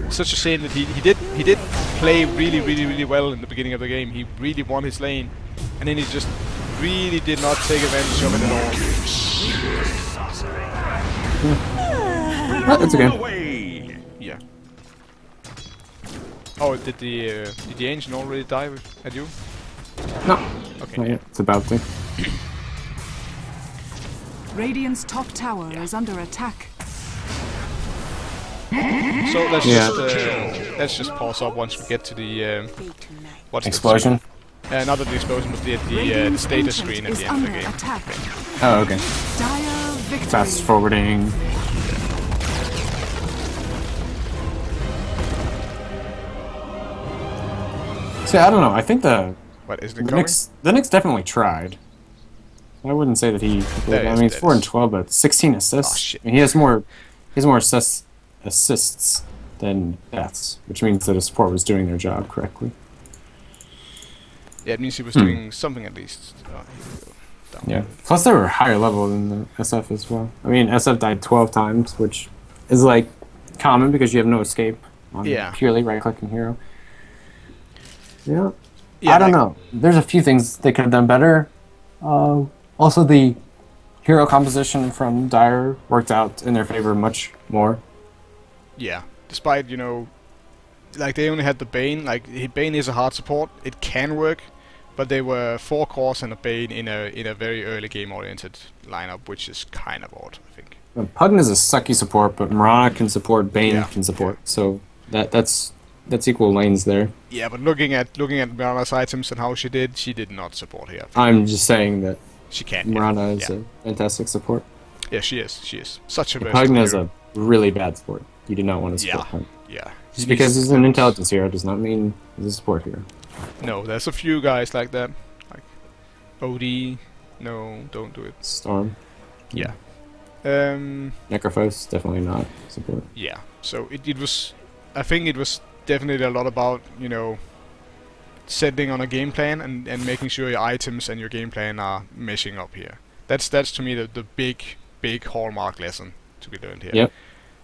such a shame that he did play really well in the beginning of the game. He really won his lane, and then he just really did not take advantage of it at all. That's okay. Yeah. Oh, did the ancient already die at you? No. Okay. Not yet. It's about to. Radiant's top tower is under attack. So let's just pause up once we get to the what's Explosion? not the explosion, but the Radiant's status ancient screen at is the end of under the game. attack. Oh, okay. Dire victory. Fast forwarding. See, I don't know. I think the What is it coming? Knicks definitely tried. I wouldn't say that he. That I is- mean, he's that 4 is- and 12, but 16 assists. Oh, shit. I mean, he has more assists than deaths, which means that his support was doing their job correctly. Yeah, it means he was doing something at least. Down. Yeah. Plus, they were higher level than the SF as well. I mean, SF died 12 times, which is like common because you have no escape on purely right-clicking hero. Yeah. I don't know. There's a few things they could have done better. Also, the hero composition from Dire worked out in their favor much more. Yeah, despite, you know, like they only had the Bane. Like Bane is a hard support. It can work, but they were 4 cores and a Bane in a very early game oriented lineup, which is kind of odd, I think. Pugn is a sucky support, but Mirana can support, Bane can support. Yeah. So that's equal lanes there. Yeah, but looking at Mirana's items and how she did not support here. I'm just saying that She can. Mirana is a fantastic support. Yeah, she is. She is such a Pugn is hero. a really bad support. You do not want to support Pugn. Yeah. Just because he's an intelligence hero does not mean he's a support hero. No, there's a few guys like that. Like OD. No, don't do it. Storm. Yeah. Necrophos, definitely not support. Yeah. So it was. I think it was definitely a lot about, you know, setting on a game plan and making sure your items and your game plan are meshing up here. That's to me the big hallmark lesson to be learned here. Yep.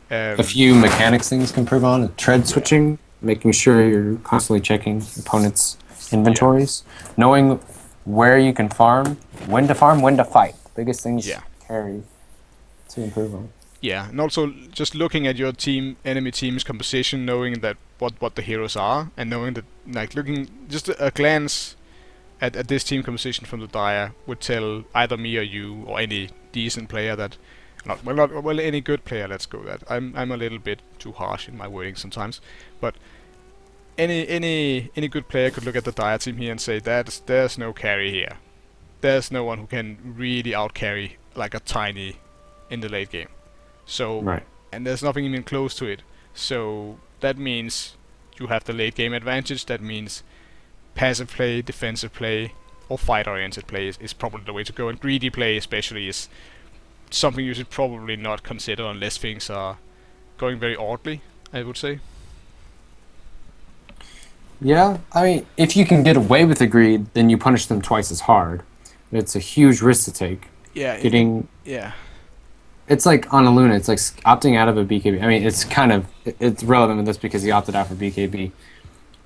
A few mechanics things can improve on. Tread switching making sure you're constantly checking opponents' inventories, knowing where you can farm, when to fight. Biggest things Yeah. carry to improve on. Yeah, and also just looking at your enemy team's composition, knowing that what the heroes are, and knowing that, like, looking just a glance at this team composition from the Dire would tell either me or you or any decent player that, not any good player. Let's go that. I'm a little bit too harsh in my wording sometimes, but any good player could look at the Dire team here and say that there's no carry here. There's no one who can really out carry like a Tiny in the late game. So, Right. and there's nothing even close to it. So that means you have the late game advantage. That means passive play, defensive play, or fight-oriented play is probably the way to go. And greedy play especially is something you should probably not consider unless things are going very oddly, I would say. Yeah, I mean, if you can get away with the greed, then you punish them twice as hard. It's a huge risk to take. Yeah. Yeah. It's like on a Luna, it's like opting out of a BKB. I mean, it's relevant with this because he opted out for BKB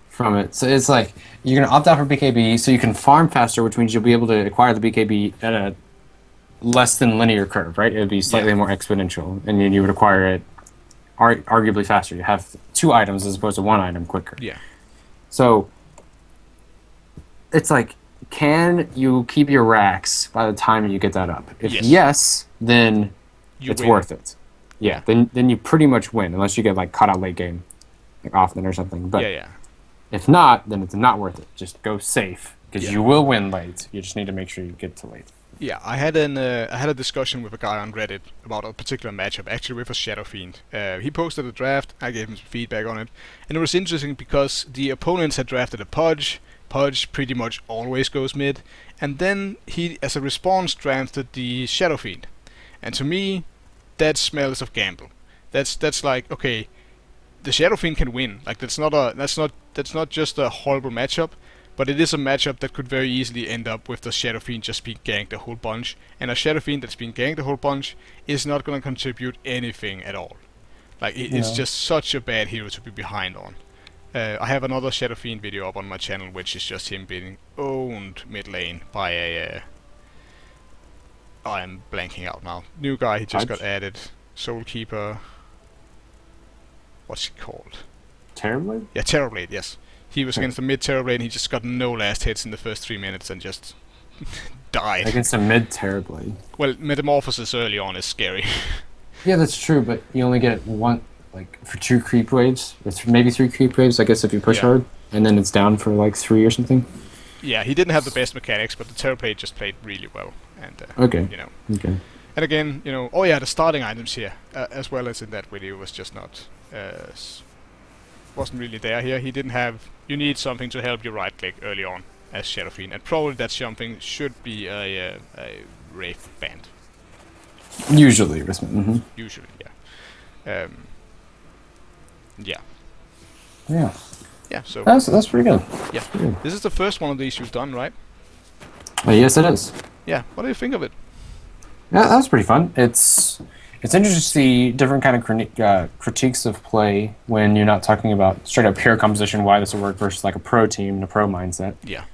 from it. So it's like, you're going to opt out for BKB so you can farm faster, which means you'll be able to acquire the BKB at a less than linear curve, right? It would be slightly more exponential, and then you would acquire it arguably faster. You have 2 items as opposed to 1 item quicker. Yeah. So it's like, can you keep your racks by the time you get that up? If yes, then it's win. worth it. Yeah, then you pretty much win, unless you get like caught out late game, like often or something. But if not, then it's not worth it. Just go safe, because you will win late. You just need to make sure you get to late. Yeah, I had a discussion with a guy on Reddit about a particular matchup, actually with a Shadow Fiend. He posted a draft, I gave him some feedback on it, and it was interesting because the opponents had drafted a Pudge. Pudge pretty much always goes mid, and then he, as a response, drafted the Shadow Fiend. And to me, that smells of gamble. That's like, okay, the Shadow Fiend can win. Like, that's not just a horrible matchup, but it is a matchup that could very easily end up with the Shadow Fiend just being ganked a whole bunch, and a Shadow Fiend that's being ganked a whole bunch is not going to contribute anything at all. Like, it's just such a bad hero to be behind on. I have another Shadow Fiend video up on my channel, which is just him being owned mid lane by a... I'm blanking out now. New guy, he just got added. Soulkeeper... What's he called? Terrorblade? Yeah, Terrorblade, yes. He was against the mid Terrorblade and he just got no last hits in the first 3 minutes and just died. Against a mid Terrorblade. Well, Metamorphosis early on is scary. Yeah, that's true, but you only get one, like, for 2 creep waves, or maybe 3 creep waves, I guess, if you push hard, and then it's down for like 3 or something. Yeah, he didn't have the best mechanics, but the Terrorblade just played really well. And you know. Okay. And again, you know, oh yeah, the starting items here, as well as in that video, was just not, wasn't really there here. He didn't have. You need something to help you right click early on as Shadow Fiend, and probably that something should be a Wraith band. Usually, Usually, yeah. Yeah. Yeah. Yeah. So that's pretty good. Yeah. This is the first one of these you've done, right? Yes, it is. Yeah. What do you think of it? Yeah, that was pretty fun. It's interesting to see different kind of critiques of play when you're not talking about straight up pure composition, why this will work, versus like a pro team and a pro mindset. Yeah.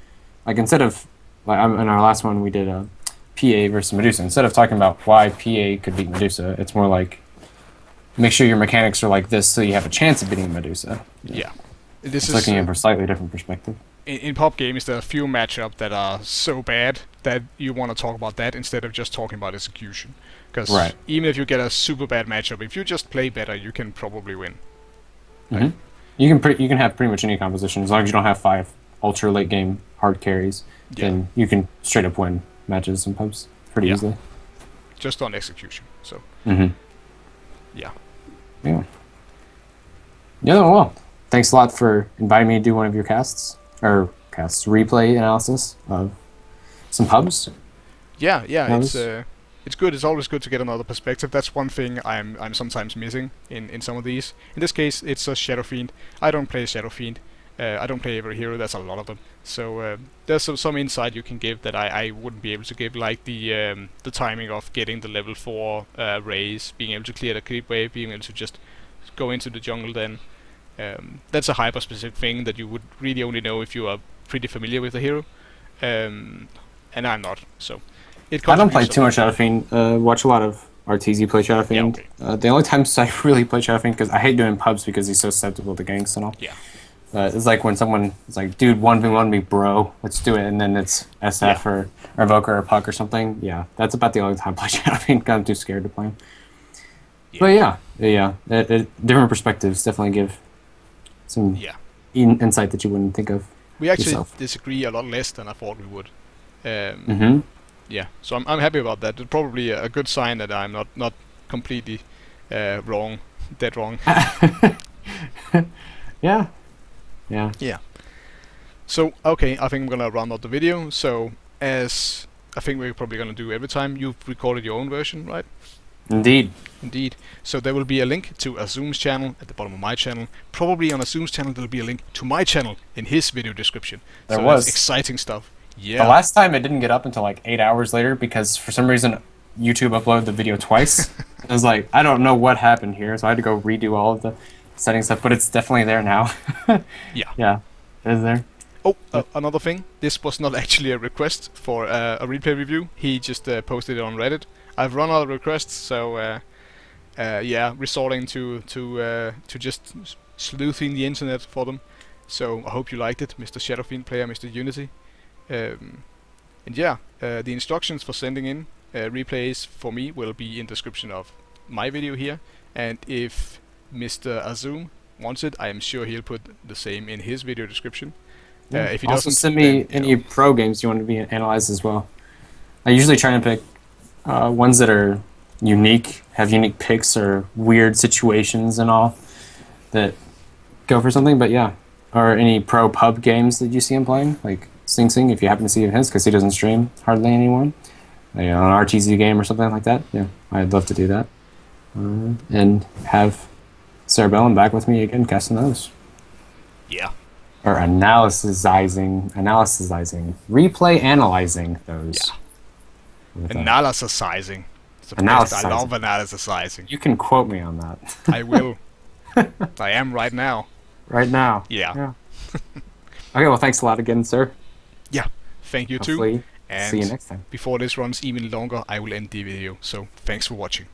Like, instead of, like, in our last one we did a PA versus Medusa. Instead of talking about why PA could beat Medusa, it's more like, make sure your mechanics are like this so you have a chance of beating Medusa. Yeah. This is looking at a slightly different perspective. In pop games, there are a few matchups that are so bad that you want to talk about that instead of just talking about execution. Because even if you get a super bad matchup, if you just play better, you can probably win. Mm-hmm. You can have pretty much any composition as long as you don't have 5 ultra late game hard carries. Then you can straight up win matches and pubs pretty easily. Just on execution. So. Yeah. Yeah. Yeah. Well, thanks a lot for inviting me to do one of your replay analysis of some pubs. Yeah, it's good. It's always good to get another perspective. That's one thing I'm sometimes missing in some of these. In this case, it's a Shadow Fiend. I don't play Shadow Fiend. I don't play every hero. There's a lot of them. So there's some insight you can give that I wouldn't be able to give, like the timing of getting the level 4 raise, being able to clear the creep wave, being able to just go into the jungle then. That's a hyper-specific thing that you would really only know if you are pretty familiar with the hero. And I'm not, so... I don't play too much Shadow Fiend. Watch a lot of RTZ play Shadow Fiend. Yeah, okay. The only times I really play Shadow Fiend, because I hate doing pubs because he's so susceptible to ganks and all. Yeah. It's like when someone is like, dude, 1v1 me, bro, let's do it, and then it's SF or Evoker or Puck or something. Yeah, that's about the only time I play Shadow Fiend, because I'm too scared to play him. Yeah. But yeah, different perspectives definitely give some insight that you wouldn't think of. We actually yourself. disagree a lot less than I thought we would. Mm-hmm. Yeah, so I'm happy about that. It's probably a good sign that I'm not completely wrong, dead wrong. Yeah. So, okay, I think I'm gonna round out the video. So, as I think we're probably gonna do every time, you've recorded your own version, right? Indeed. So there will be a link to Azzume's channel at the bottom of my channel. Probably on Azzume's channel there'll be a link to my channel in his video description. There was. That's exciting stuff. Yeah. The last time it didn't get up until like 8 hours later because for some reason YouTube uploaded the video twice. I was like, I don't know what happened here, so I had to go redo all of the setting stuff, but it's definitely there now. Yeah, it is there. Oh, another thing. This was not actually a request for a replay review. He just posted it on Reddit. I've run out of requests, so yeah, resorting to just sleuthing the internet for them. So I hope you liked it, Mr. Shadow Fiend player, Mr. Unity. And yeah, the instructions for sending in replays for me will be in the description of my video here. And if Mr. Azzume wants it, I am sure he'll put the same in his video description. If he also doesn't, send me then, any pro games you want to be analyzed as well. I usually try and pick ones that are unique, have unique picks or weird situations and all that go for something. But yeah, or any pro pub games that you see him playing, like Sing Sing, if you happen to see his, because he doesn't stream hardly anyone. An RTZ game or something like that. Yeah, I'd love to do that. And have Cerebellum back with me again, casting those. Yeah. Or analyzing, replay analyzing those. Yeah. Analyzing. Analyzing. I love analyzing. You can quote me on that. I will. I am right now. Right now. Yeah. Okay, well, thanks a lot again, sir. Yeah. Thank you Hopefully, too. And see you next time. before this runs even longer, I will end the video. So thanks for watching.